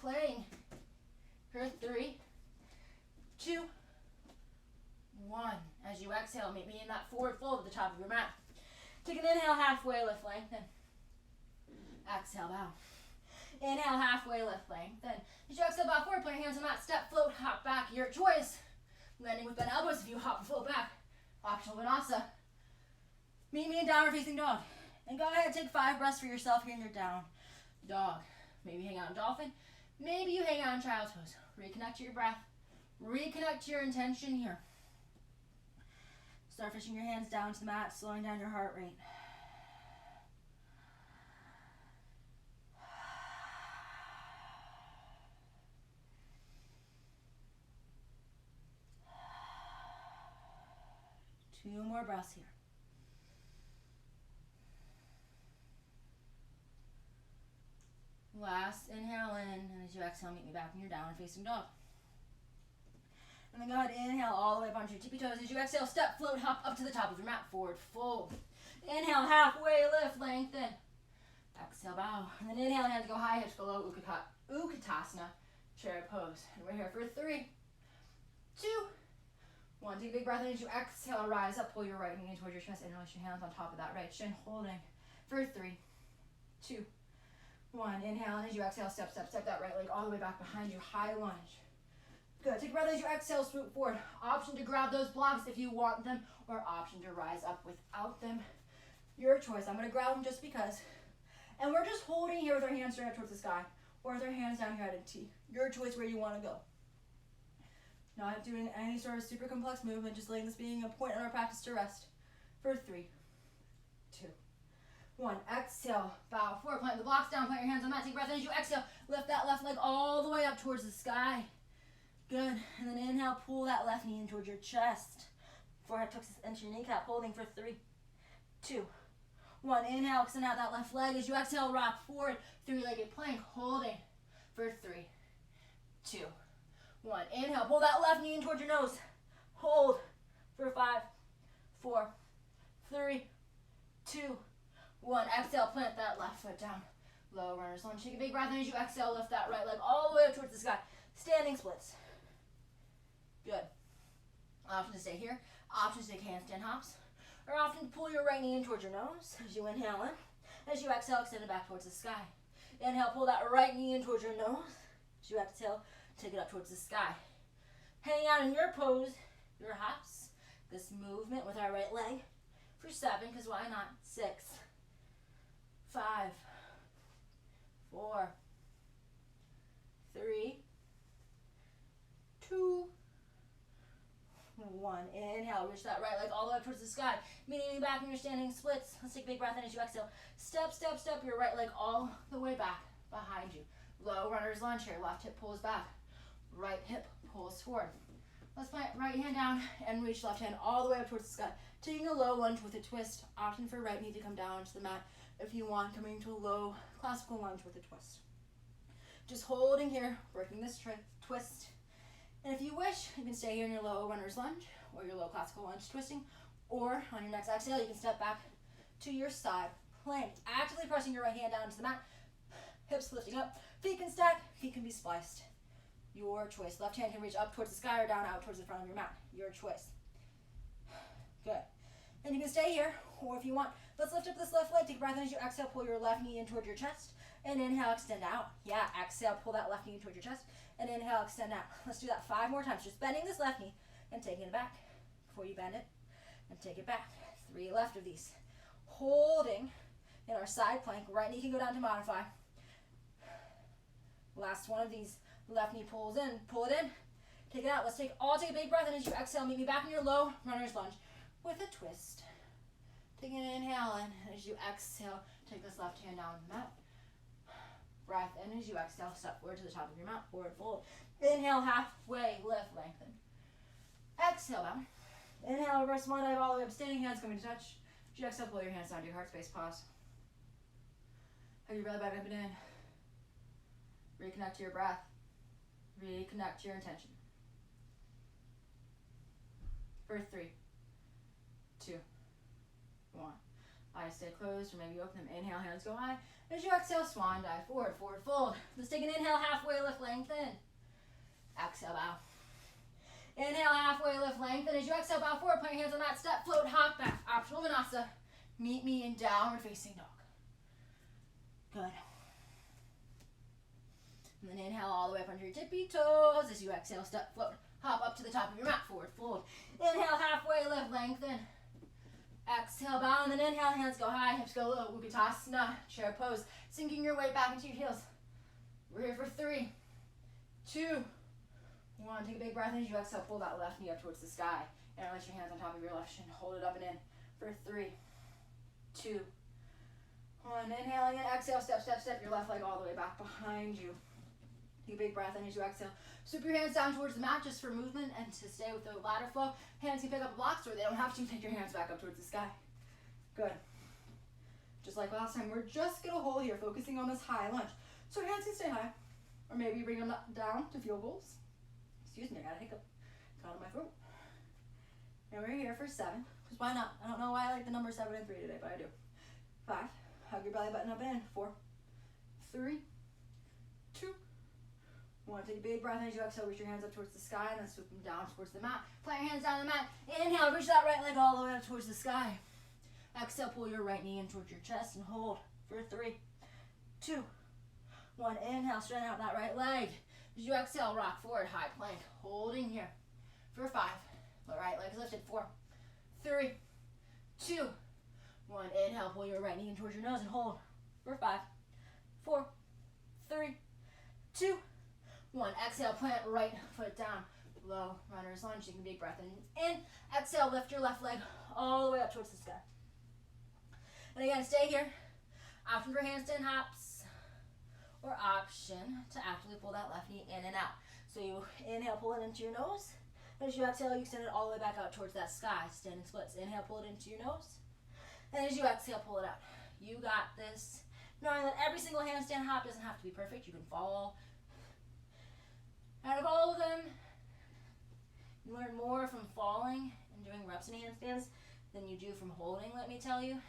playing for 3, 2, 1. As you exhale, meet me in that forward fold at the top of your mat. Take an inhale, halfway lift, lengthen. Exhale, bow. Inhale, halfway lift, lengthen. As you exhale, bow forward, put your hands on the mat, step, float, hop back, your choice. Landing with bent elbows if you hop and float back. Utkatasana. Meet me in downward facing dog. And go ahead, take 5 breaths for yourself here in your down dog. Maybe hang out in dolphin. Maybe you hang out in child's pose. Reconnect to your breath. Reconnect to your intention here. Start fishing your hands down to the mat, slowing down your heart rate. Two more breaths here. Last inhale in, and as you exhale, meet me back in your downward facing dog. And then go ahead, inhale all the way up onto your tippy toes. As you exhale, step, float, hop up to the top of your mat, forward fold. Inhale, halfway lift, lengthen. Exhale, bow. And then inhale, hands go high, hips go low, Utkatasana, chair pose. And we're here for 3, 2, 1. Take a big breath in as you exhale, rise up, pull your right knee towards your chest, and release your hands on top of that right shin, holding for 3, 2, 1. Inhale, and as you exhale, step that right leg all the way back behind you, high lunge. Good. Take a breath as you exhale, swoop forward. Option to grab those blocks if you want them, or option to rise up without them. Your choice. I'm going to grab them just because. And we're just holding here with our hands straight up towards the sky, or with our hands down here at a T. Your choice where you want to go. Not doing any sort of super complex movement, just letting this being a point in our practice to rest. For 3, 2, 1. Exhale, bow forward, plant the blocks down, plant your hands on the mat. Take a breath in as you exhale. Lift that left leg all the way up towards the sky. Good. And then inhale, pull that left knee in towards your chest. Forehead tucks into your kneecap, holding for 3, 2, 1. Inhale, extend out that left leg. As you exhale, rock forward, 3-legged plank, holding for 3, 2, 1. Inhale, pull that left knee in towards your nose. Hold for 5, 4, 3, 2, 1. Exhale, plant that left foot down. Low runner's lunge. Take a big breath in as you exhale, lift that right leg all the way up towards the sky. Standing splits. Good. Option to stay here. Option to take handstand hops. Or option to pull your right knee in towards your nose as you inhale in. As you exhale, extend it back towards the sky. Inhale, pull that right knee in towards your nose. As you exhale, take it up towards the sky. Hang out in your pose, your hops. This movement with our right leg for 7, because why not? 6, 5, 4, 3, 2, 1. Inhale, reach that right leg all the way up towards the sky. Meeting back in your standing splits. Let's take a big breath in as you exhale. Step your right leg all the way back behind you. Low runner's lunge here. Left hip pulls back. Right hip pulls forward. Let's plant right hand down and reach left hand all the way up towards the sky. Taking a low lunge with a twist. Option for right knee to come down to the mat if you want. Coming to a low classical lunge with a twist. Just holding here, working this twist. And if you wish, you can stay here in your low runner's lunge or your low classical lunge twisting. Or on your next exhale, you can step back to your side plank. Actively pressing your right hand down to the mat. Hips lifting up. Feet can stack. Feet can be spliced. Your choice. Left hand can reach up towards the sky or down out towards the front of your mat. Your choice. Good. And you can stay here, or if you want, let's lift up this left leg. Take a breath in as you exhale. Pull your left knee in toward your chest. And inhale, extend out. Yeah, exhale, pull that left knee in toward your chest. And inhale, extend out. Let's do that 5 more times. Just bending this left knee and taking it back before you bend it. And take it back. 3 left of these. Holding in our side plank. Right knee can go down to modify. Last one of these. Left knee pulls in. Pull it in. Take it out. Let's take a big breath. And as you exhale, meet me back in your low runner's lunge with a twist. Taking an inhale in. And as you exhale, take this left hand down the mat. Breath in as you exhale. Step forward to the top of your mat. Forward fold. Inhale, halfway lift, lengthen. Exhale down. Inhale, reverse swan dive all the way up. Standing hands coming to touch. As you exhale, pull your hands down to your heart space. Pause. Have your belly back up and in. Reconnect to your breath. Reconnect to your intention. For 3, 2, 1. Eyes stay closed, or maybe you open them. Inhale, hands go high. As you exhale, swan dive, forward, forward fold. Let's take an inhale, halfway lift, lengthen. Exhale, bow. Inhale, halfway lift, lengthen. As you exhale, bow forward, put your hands on that step, float, hop back. Optional Vinyasa. Meet me in downward facing dog. Good. And then inhale all the way up under your tippy toes. As you exhale, step, float, hop up to the top of your mat, forward fold. Inhale, halfway lift, lengthen. Exhale, bow, and then inhale, hands go high, hips go low, Utkatasana, chair pose, sinking your weight back into your heels. We're here for 3, 2, 1. Take a big breath in as you exhale, pull that left knee up towards the sky, and let your hands on top of your left shin, hold it up and in for 3, 2, 1. Inhaling and exhale, step, step, step your left leg all the way back behind you. Take a big breath in as you exhale. Swoop your hands down towards the mat just for movement and to stay with the ladder flow. Hands can pick up blocks or they don't have to. Take your hands back up towards the sky. Good. Just like last time, we're just going to hold here, focusing on this high lunge. So your hands can stay high. Or maybe bring them down to field goals. Excuse me, I got a hiccup. Got in my throat. And we're here for 7. Because why not? I don't know why I like the number 7 and 3 today, but I do. 5. Hug your belly button up and in. 4, 3, 2, 1. Take a big breath in as you exhale. Reach your hands up towards the sky and then swoop them down towards the mat. Plant your hands down the mat. Inhale, reach that right leg all the way up towards the sky. Exhale, pull your right knee in towards your chest and hold for 3, 2, 1. Inhale, straighten out that right leg. As you exhale, rock forward, high plank. Holding here for 5. The right leg's lifted. 4, 3, 2, 1. Inhale, pull your right knee in towards your nose and hold for 5, 4, 3, 2, 1. Exhale, plant right foot down. Low runner's lunge. Take a big breath in. Exhale, lift your left leg all the way up towards the sky. And again, stay here. Option for handstand hops or option to actively pull that left knee in and out. So you inhale, pull it into your nose. And as you exhale, you extend it all the way back out towards that sky. Standing splits. Inhale, pull it into your nose. And as you exhale, pull it out. You got this. Knowing that every single handstand hop doesn't have to be perfect. You can fall. Out of all of them, you learn more from falling and doing reps in handstands than you do from holding, let me tell you.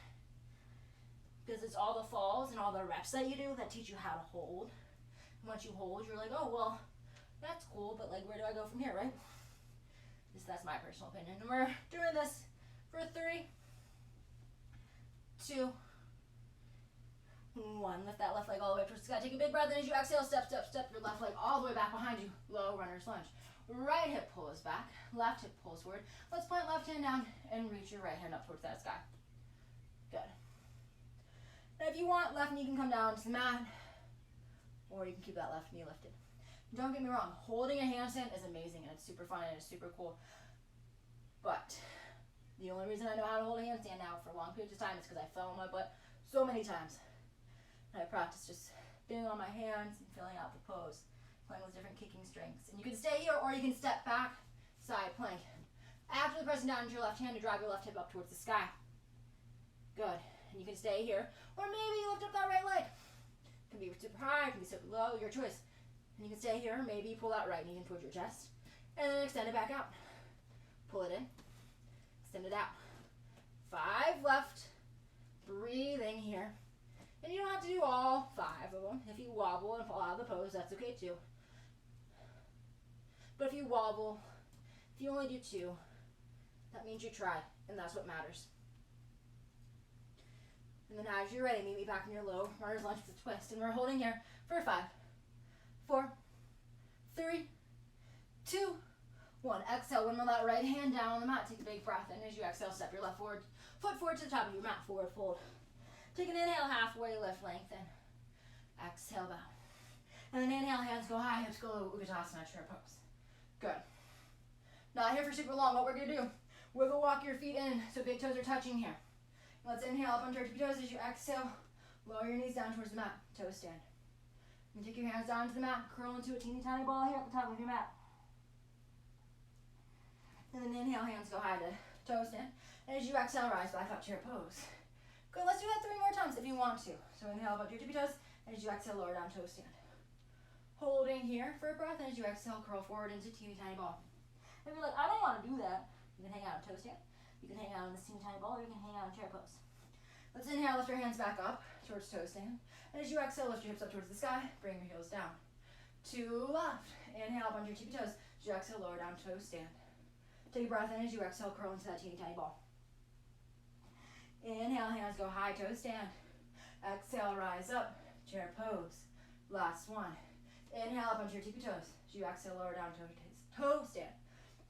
Because it's all the falls and all the reps that you do that teach you how to hold. And once you hold, you're like, oh, well, that's cool, but like, where do I go from here, right? That's my personal opinion. And we're doing this for 3, 2, 1. Lift that left leg all the way up towards the sky. Take a big breath in as you exhale. Step, step, step your left leg all the way back behind you. Low runner's lunge. Right hip pulls back. Left hip pulls forward. Let's plant left hand down and reach your right hand up towards that sky. Good. Now if you want, left knee can come down to the mat, or you can keep that left knee lifted. Don't get me wrong, holding a handstand is amazing and it's super fun and it's super cool. But the only reason I know how to hold a handstand now for long periods of time is because I fell on my butt so many times. And I practice just being on my hands and filling out the pose, playing with different kicking strengths. And you can stay here or you can step back, side plank. After the pressing down into your left hand, to drive your left hip up towards the sky. Good. And you can stay here, or maybe you lift up that right leg. It can be super high, it can be super low, your choice. And you can stay here, maybe you pull that right knee in towards your chest, and then extend it back out. Pull it in, extend it out. 5 left, breathing here. And you don't have to do all 5 of them. If you wobble and fall out of the pose, that's okay too. But if you wobble, if you only do 2, that means you tried, and that's what matters. And then as you're ready, meet me back in your low runner's lunge with a twist. And we're holding here for 5, 4, 3, 2, 1. Exhale, windmill that right hand down on the mat. Take a big breath in as you exhale. Step your left foot forward to the top of your mat. Forward fold. Take an inhale, halfway lift, lengthen. Exhale, bow. And then inhale, hands go high, hips go low. Utkatasana, chair pose. Good. Not here for super long. What we're going to do, wiggle walk your feet in so big toes are touching here. Let's inhale up onto your tippy toes. As you exhale, lower your knees down towards the mat. Toe stand. And take your hands down to the mat. Curl into a teeny tiny ball here at the top of your mat. And then inhale, hands go high to toe stand. And as you exhale, rise back up to your pose. Good, let's do that 3 more times if you want to. So inhale up to your tippy toes. And as you exhale, lower down, toe stand. Holding here for a breath. And as you exhale, curl forward into teeny tiny ball. If you're like, I don't want to do that, you can hang out on toe stand. You can hang out in this teeny tiny ball, or you can hang out in chair pose. Let's inhale, lift your hands back up towards toe stand. And as you exhale, lift your hips up towards the sky. Bring your heels down. To left. Inhale up onto your tippy toes. As you exhale, lower down, toe stand. Take a breath in as you exhale, curl into that teeny tiny ball. Inhale, hands go high, toe stand. Exhale, rise up, chair pose. Last one. Inhale up onto your tippy toes. As you exhale, lower down, toe stand.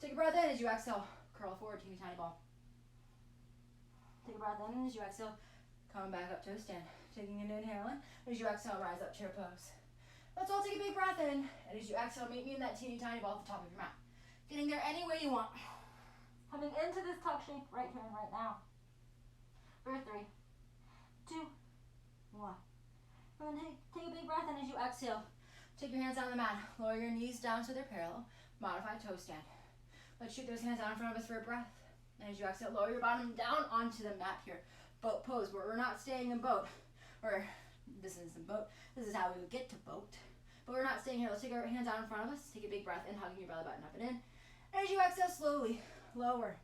Take a breath in as you exhale, curl forward, teeny tiny ball. Take a breath in, and as you exhale, come back up to a stand. Taking an inhale in, as you exhale, rise up to your pose. Let's all take a big breath in, and as you exhale, meet me in that teeny tiny ball at the top of your mat. Getting there any way you want. Coming into this tuck shape right here and right now. For 3, 2, 1. And then take a big breath in as you exhale. Take your hands down the mat. Lower your knees down so they're parallel. Modified toe stand. Let's shoot those hands out in front of us for a breath. And as you exhale, lower your bottom down onto the mat here. Boat pose, where we're not staying in boat. Or, this isn't boat. This is how we would get to boat. But we're not staying here. Let's take our hands out in front of us. Take a big breath in, hugging your belly button up and in. And as you exhale, slowly lower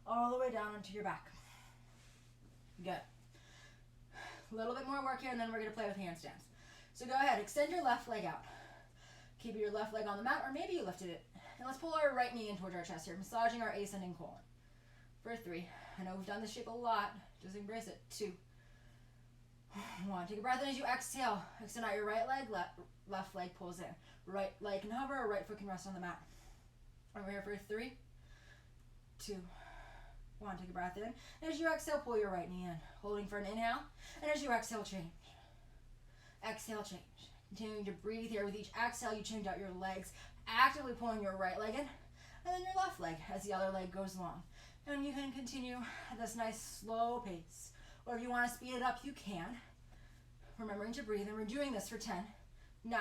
all the way down onto your back. Good. A little bit more work here, and then we're going to play with handstands. So go ahead, extend your left leg out. Keep your left leg on the mat, or maybe you lifted it. And let's pull our right knee in towards our chest here, massaging our ascending colon. For 3. I know we've done this shape a lot. Just embrace it. 2, 1. Take a breath in as you exhale. Extend out your right leg, left leg pulls in. Right leg can hover, or right foot can rest on the mat. Over here for 3, 2, 1. Take a breath in. And as you exhale, pull your right knee in. Holding for an inhale. And as you exhale, change. Exhale, change. Continuing to breathe here. With each exhale, you change out your legs, actively pulling your right leg in, and then your left leg as the other leg goes long. And you can continue at this nice slow pace. Or if you want to speed it up, you can. Remembering to breathe. And we're doing this for 10, 9,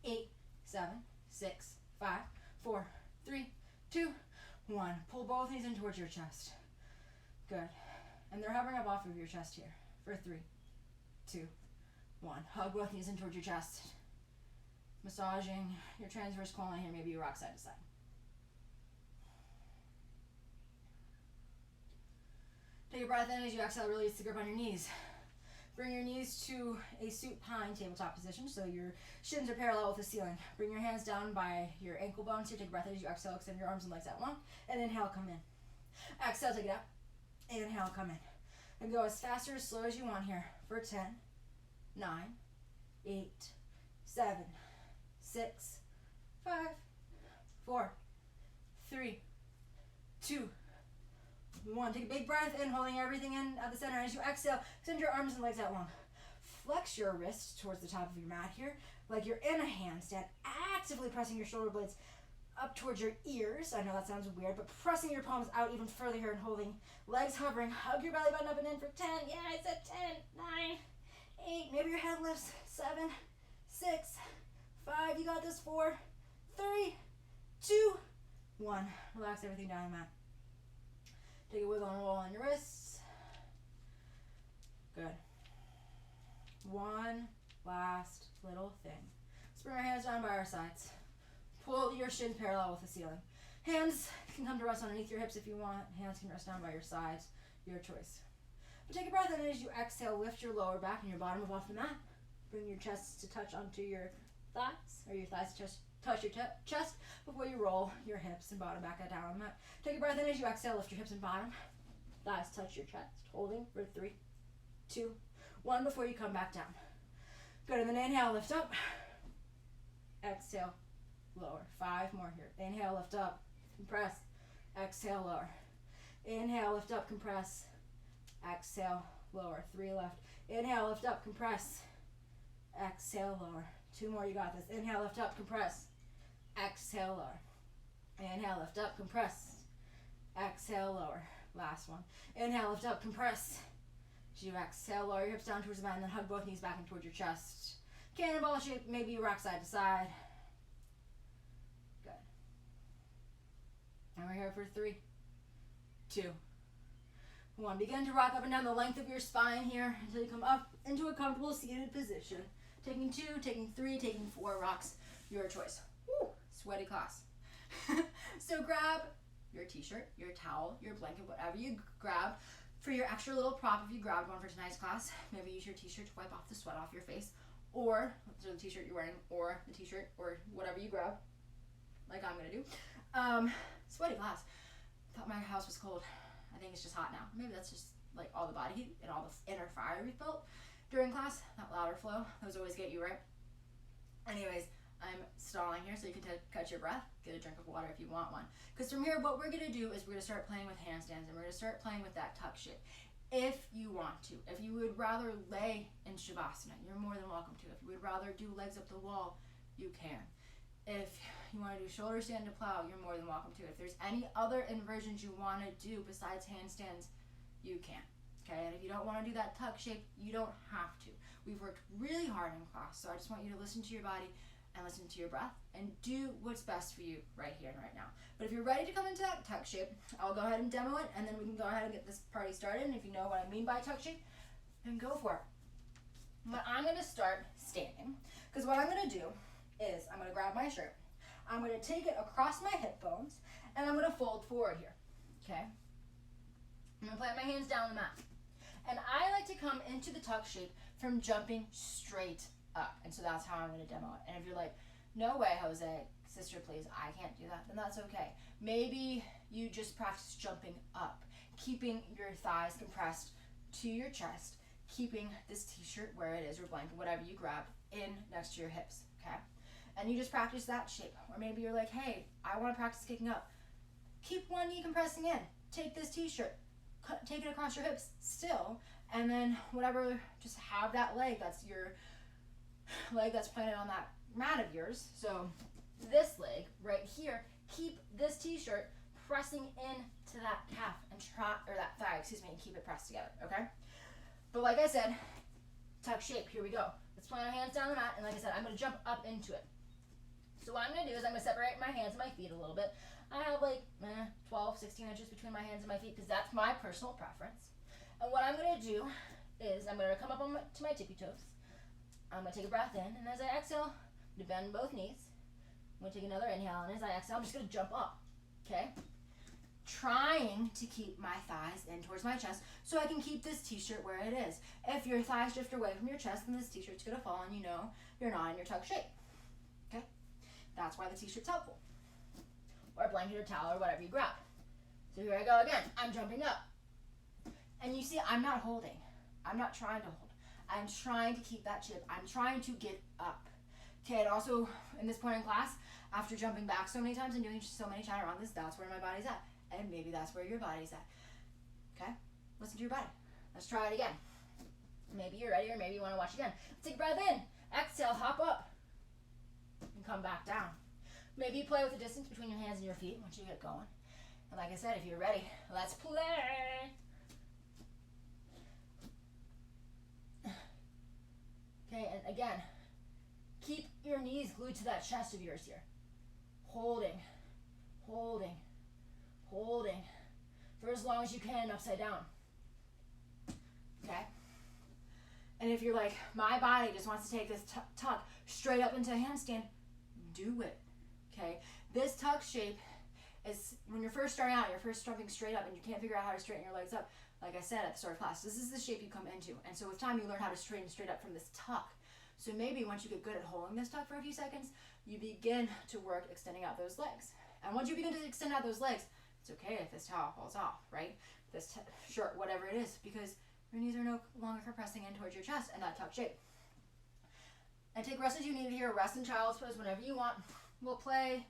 8, 7, 6, 5, 4, 3, 2, 1. Pull both knees in towards your chest. Good. And they're hovering up off of your chest here. For 3, 2, 1. Hug both knees in towards your chest. Massaging your transverse colon here. Maybe you rock side to side. Take a breath in as you exhale. Release the grip on your knees. Bring your knees to a supine tabletop position so your shins are parallel with the ceiling. Bring your hands down by your ankle bones here. Take a breath in as you exhale. Extend your arms and legs out long. And inhale, come in. Exhale, take it up. Inhale, come in. And go as fast or as slow as you want here. For 10, 9, 8, 7, 6, 5, 4, 3, 2, 1. Take a big breath in, holding everything in at the center. As you exhale, extend your arms and legs out long. Flex your wrists towards the top of your mat here, like you're in a handstand, actively pressing your shoulder blades up towards your ears. I know that sounds weird, but pressing your palms out even further here and holding. Legs hovering. Hug your belly button up and in for 10. Yeah, I said 10, 9, 8. Maybe your head lifts. 7, 6, 5. You got this. 4, 3, 2, 1. Relax everything down the mat. Take a wiggle and roll on your wrists. Good. One last little thing. Let's bring our hands down by our sides. Pull your shins parallel with the ceiling. Hands can come to rest underneath your hips if you want. Hands can rest down by your sides. Your choice. But take a breath in as you exhale. Lift your lower back and your bottom up off the mat. Bring your chest to touch onto your thighs, or your thighs to touch your chest before you roll your hips and bottom back down on the mat. Take a breath in as you exhale. Lift your hips and bottom. Thighs touch your chest. Holding for 3, 2, 1 before you come back down. Good. And then inhale, lift up. Exhale, lower. 5 more here. Inhale, lift up. Compress. Exhale, lower. Inhale, lift up, compress. Exhale, lower. 3 left. Inhale, lift up, compress. Exhale, lower. 2 more, you got this. Inhale, lift up, compress. Exhale, lower. Inhale, lift up, compress. Exhale, lower. Last one. Inhale, lift up, compress. As you exhale, lower your hips down towards the mat and then hug both knees back in towards your chest. Cannonball shape, maybe you rock side to side. Good. And we're here for 3, 2, 1. Begin to rock up and down the length of your spine here until you come up into a comfortable seated position. Taking 2, taking 3, taking 4 rocks. Your choice. Woo, sweaty class. So grab your t-shirt, your towel, your blanket, whatever you grab for your extra little prop if you grabbed one for tonight's class. Maybe use your t-shirt to wipe off the sweat off your face, or the t-shirt you're wearing, or the t-shirt, or whatever you grab, like I'm gonna do. Sweaty class. Thought my house was cold. I think it's just hot now. Maybe that's just like all the body heat and all the inner fire we felt during class. That louder flow, those always get you, right? Anyways, I'm stalling here so you can catch your breath. Get a drink of water if you want one. Because from here, what we're going to do is we're going to start playing with handstands, and we're going to start playing with that tuck shape. if you want to. If you would rather lay in Shavasana, you're more than welcome to. If you would rather do legs up the wall, you can. If you want to do shoulder stand to plow, you're more than welcome to. If there's any other inversions you want to do besides handstands, you can. Okay, and if you don't want to do that tuck shape, you don't have to. We've worked really hard in class, so I just want you to listen to your body and listen to your breath and do what's best for you right here and right now. But if you're ready to come into that tuck shape, I'll go ahead and demo it, and then we can go ahead and get this party started. And if you know what I mean by tuck shape, then go for it. But I'm going to start standing, because what I'm going to do is I'm going to grab my shirt, I'm going to take it across my hip bones, and I'm going to fold forward here. Okay? I'm going to plant my hands down on the mat. And I like to come into the tuck shape from jumping straight up. And so that's how I'm going to demo it. And if you're like, no way, Jose, sister, please, I can't do that, then that's okay. Maybe you just practice jumping up, keeping your thighs compressed to your chest, keeping this t-shirt where it is, or blanket, whatever you grab, in next to your hips, okay? And you just practice that shape. Or maybe you're like, hey, I want to practice kicking up. Keep one knee compressing in. Take this t-shirt, take it across your hips still, and then whatever, just have that leg, that's your leg that's planted on that mat of yours. So this leg right here, keep this t-shirt pressing into that calf and that thigh, and keep it pressed together, okay? But like I said, tuck shape, here we go. Let's plant our hands down the mat, and like I said, I'm going to jump up into it. So what I'm going to do is I'm going to separate my hands and my feet a little bit. I have like 12, 16 inches between my hands and my feet, because that's my personal preference. And what I'm going to do is I'm going to come up to my tippy toes. I'm going to take a breath in, and as I exhale, I'm going to bend both knees. I'm going to take another inhale, and as I exhale, I'm just going to jump up, okay? Trying to keep my thighs in towards my chest so I can keep this t-shirt where it is. If your thighs drift away from your chest, then this t-shirt's going to fall, and you know you're not in your tuck shape, okay? That's why the t-shirt's helpful. Or a blanket or towel or whatever you grab. So here I go again. I'm jumping up. And you see, I'm not holding. I'm not trying to hold. I'm trying to keep that shape. I'm trying to get up. Okay, and also in this point in class, after jumping back so many times and doing so many chaturangas, that's where my body's at. And maybe that's where your body's at. Okay? Listen to your body. Let's try it again. Maybe you're ready, or maybe you want to watch again. Take a breath in. Exhale, hop up. And come back down. Maybe you play with the distance between your hands and your feet once you get going. And like I said, if you're ready, let's play. Okay, and again, keep your knees glued to that chest of yours here. Holding, holding, holding for as long as you can upside down. Okay? And if you're like, my body just wants to take this tuck straight up into a handstand, do it. Okay? This tuck shape is when you're first starting out, you're first jumping straight up and you can't figure out how to straighten your legs up. Like I said at the start of class, this is the shape you come into. And so with time, you learn how to straighten straight up from this tuck. So maybe once you get good at holding this tuck for a few seconds, you begin to work extending out those legs. And once you begin to extend out those legs, it's okay if this towel falls off, right? This shirt, whatever it is, because your knees are no longer compressing in towards your chest and that tuck shape. And take rest as you need here, rest in child's pose whenever you want. We'll play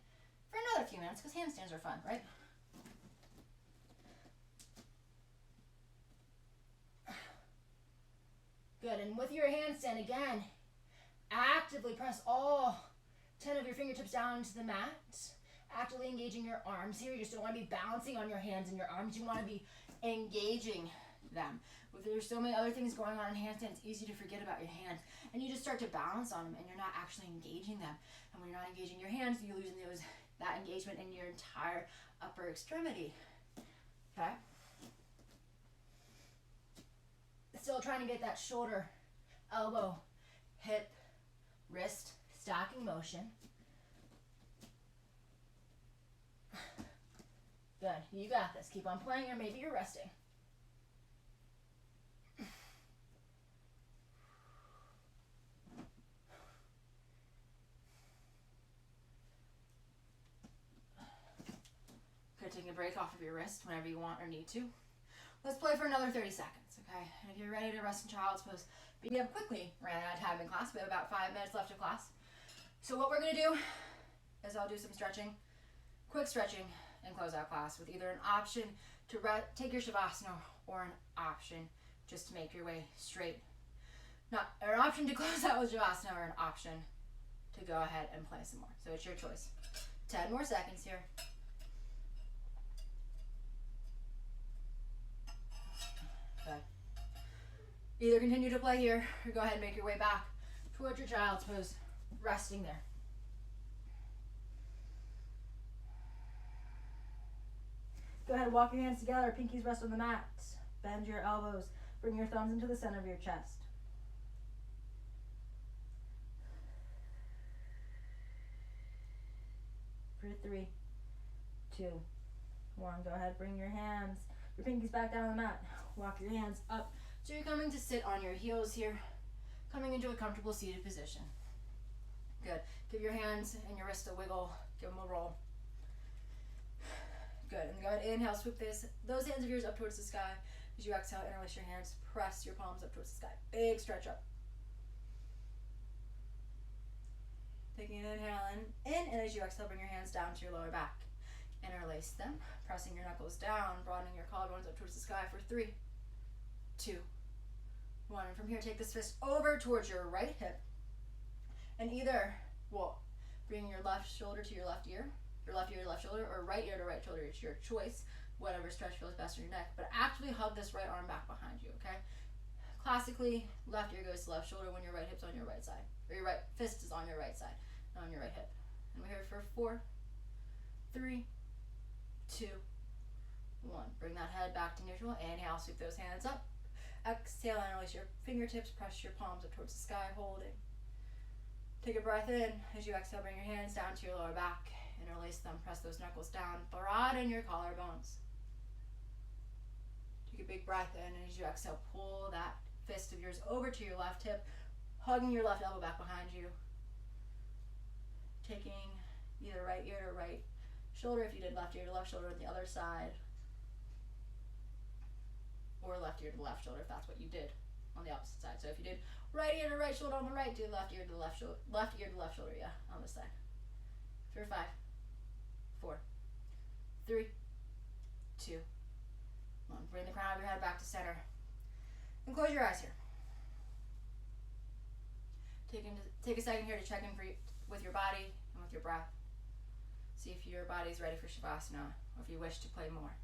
for another few minutes because handstands are fun, right? Good, and with your handstand again, actively press all 10 of your fingertips down into the mat. Actively engaging your arms here. You just don't want to be bouncing on your hands and your arms. You want to be engaging them. There's so many other things going on in handstand, it's easy to forget about your hands. And you just start to balance on them and you're not actually engaging them. And when you're not engaging your hands, you're losing that engagement in your entire upper extremity. Okay? Still trying to get that shoulder, elbow, hip, wrist, stacking motion. Good, you got this. Keep on playing, or maybe you're resting. Good, taking a break off of your wrist whenever you want or need to. Let's play for another 30 seconds, okay? And if you're ready to rest in child's pose, we have quickly ran out of time in class. We have about 5 minutes left of class. So what we're gonna do is I'll do some stretching, quick stretching, and close out class with either an option to take your Shavasana, or an option just to make your way straight. Or an option to close out with Shavasana, or an option to go ahead and play some more. So it's your choice. 10 more seconds here. Good. Either continue to play here or go ahead and make your way back towards your child's pose, resting there. Go ahead and walk your hands together, pinkies rest on the mat. Bend your elbows, bring your thumbs into the center of your chest. For 3, 2, 1. Go ahead, bring your hands, your pinkies back down on the mat. Walk your hands up. So you're coming to sit on your heels here, coming into a comfortable seated position. Good. Give your hands and your wrists a wiggle. Give them a roll. Good. And go ahead, inhale, swoop those hands of yours up towards the sky. As you exhale, interlace your hands, press your palms up towards the sky. Big stretch up. Taking an inhale in, and as you exhale, bring your hands down to your lower back. Interlace them, pressing your knuckles down, broadening your collarbones up towards the sky for 3, 2, 1. And from here, take this fist over towards your right hip, and either bring your left shoulder to your left ear, your left ear to left shoulder, or right ear to right shoulder. It's your choice, whatever stretch feels best in your neck. But actually hug this right arm back behind you, okay? Classically, left ear goes to left shoulder when your right hip's on your right side, or your right fist is on your right side, not on your right hip. And we're here for 4, 3, 2, 1. Bring that head back to neutral. Inhale, sweep those hands up. Exhale, interlace your fingertips, press your palms up towards the sky, holding. Take a breath in. As you exhale, bring your hands down to your lower back. Interlace them, press those knuckles down, broaden your collarbones. Take a big breath in, and as you exhale, pull that fist of yours over to your left hip, hugging your left elbow back behind you. Taking either right ear to right shoulder if you did left ear to left shoulder on the other side, or left ear to the left shoulder if that's what you did on the opposite side. So if you did right ear to right shoulder on the right, do left ear to left shoulder, on this side. For 5, 4, 3, 2, 1. Bring the crown of your head back to center. And close your eyes here. Take a second here to check in with your body and with your breath. See if your body's ready for Shavasana, or if you wish to play more.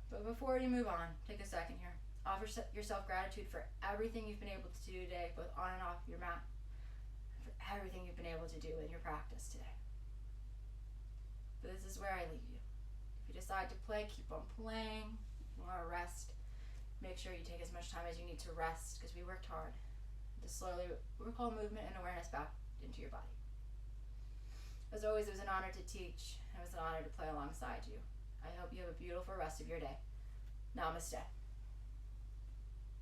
But before you move on, take a second here. Offer yourself gratitude for everything you've been able to do today, both on and off your mat, and for everything you've been able to do in your practice today. But this is where I leave you. If you decide to play, keep on playing. If you want to rest, make sure you take as much time as you need to rest, because we worked hard to slowly recall movement and awareness back into your body. As always, it was an honor to teach, and it was an honor to play alongside you. I hope you have a beautiful rest of your day. Namaste.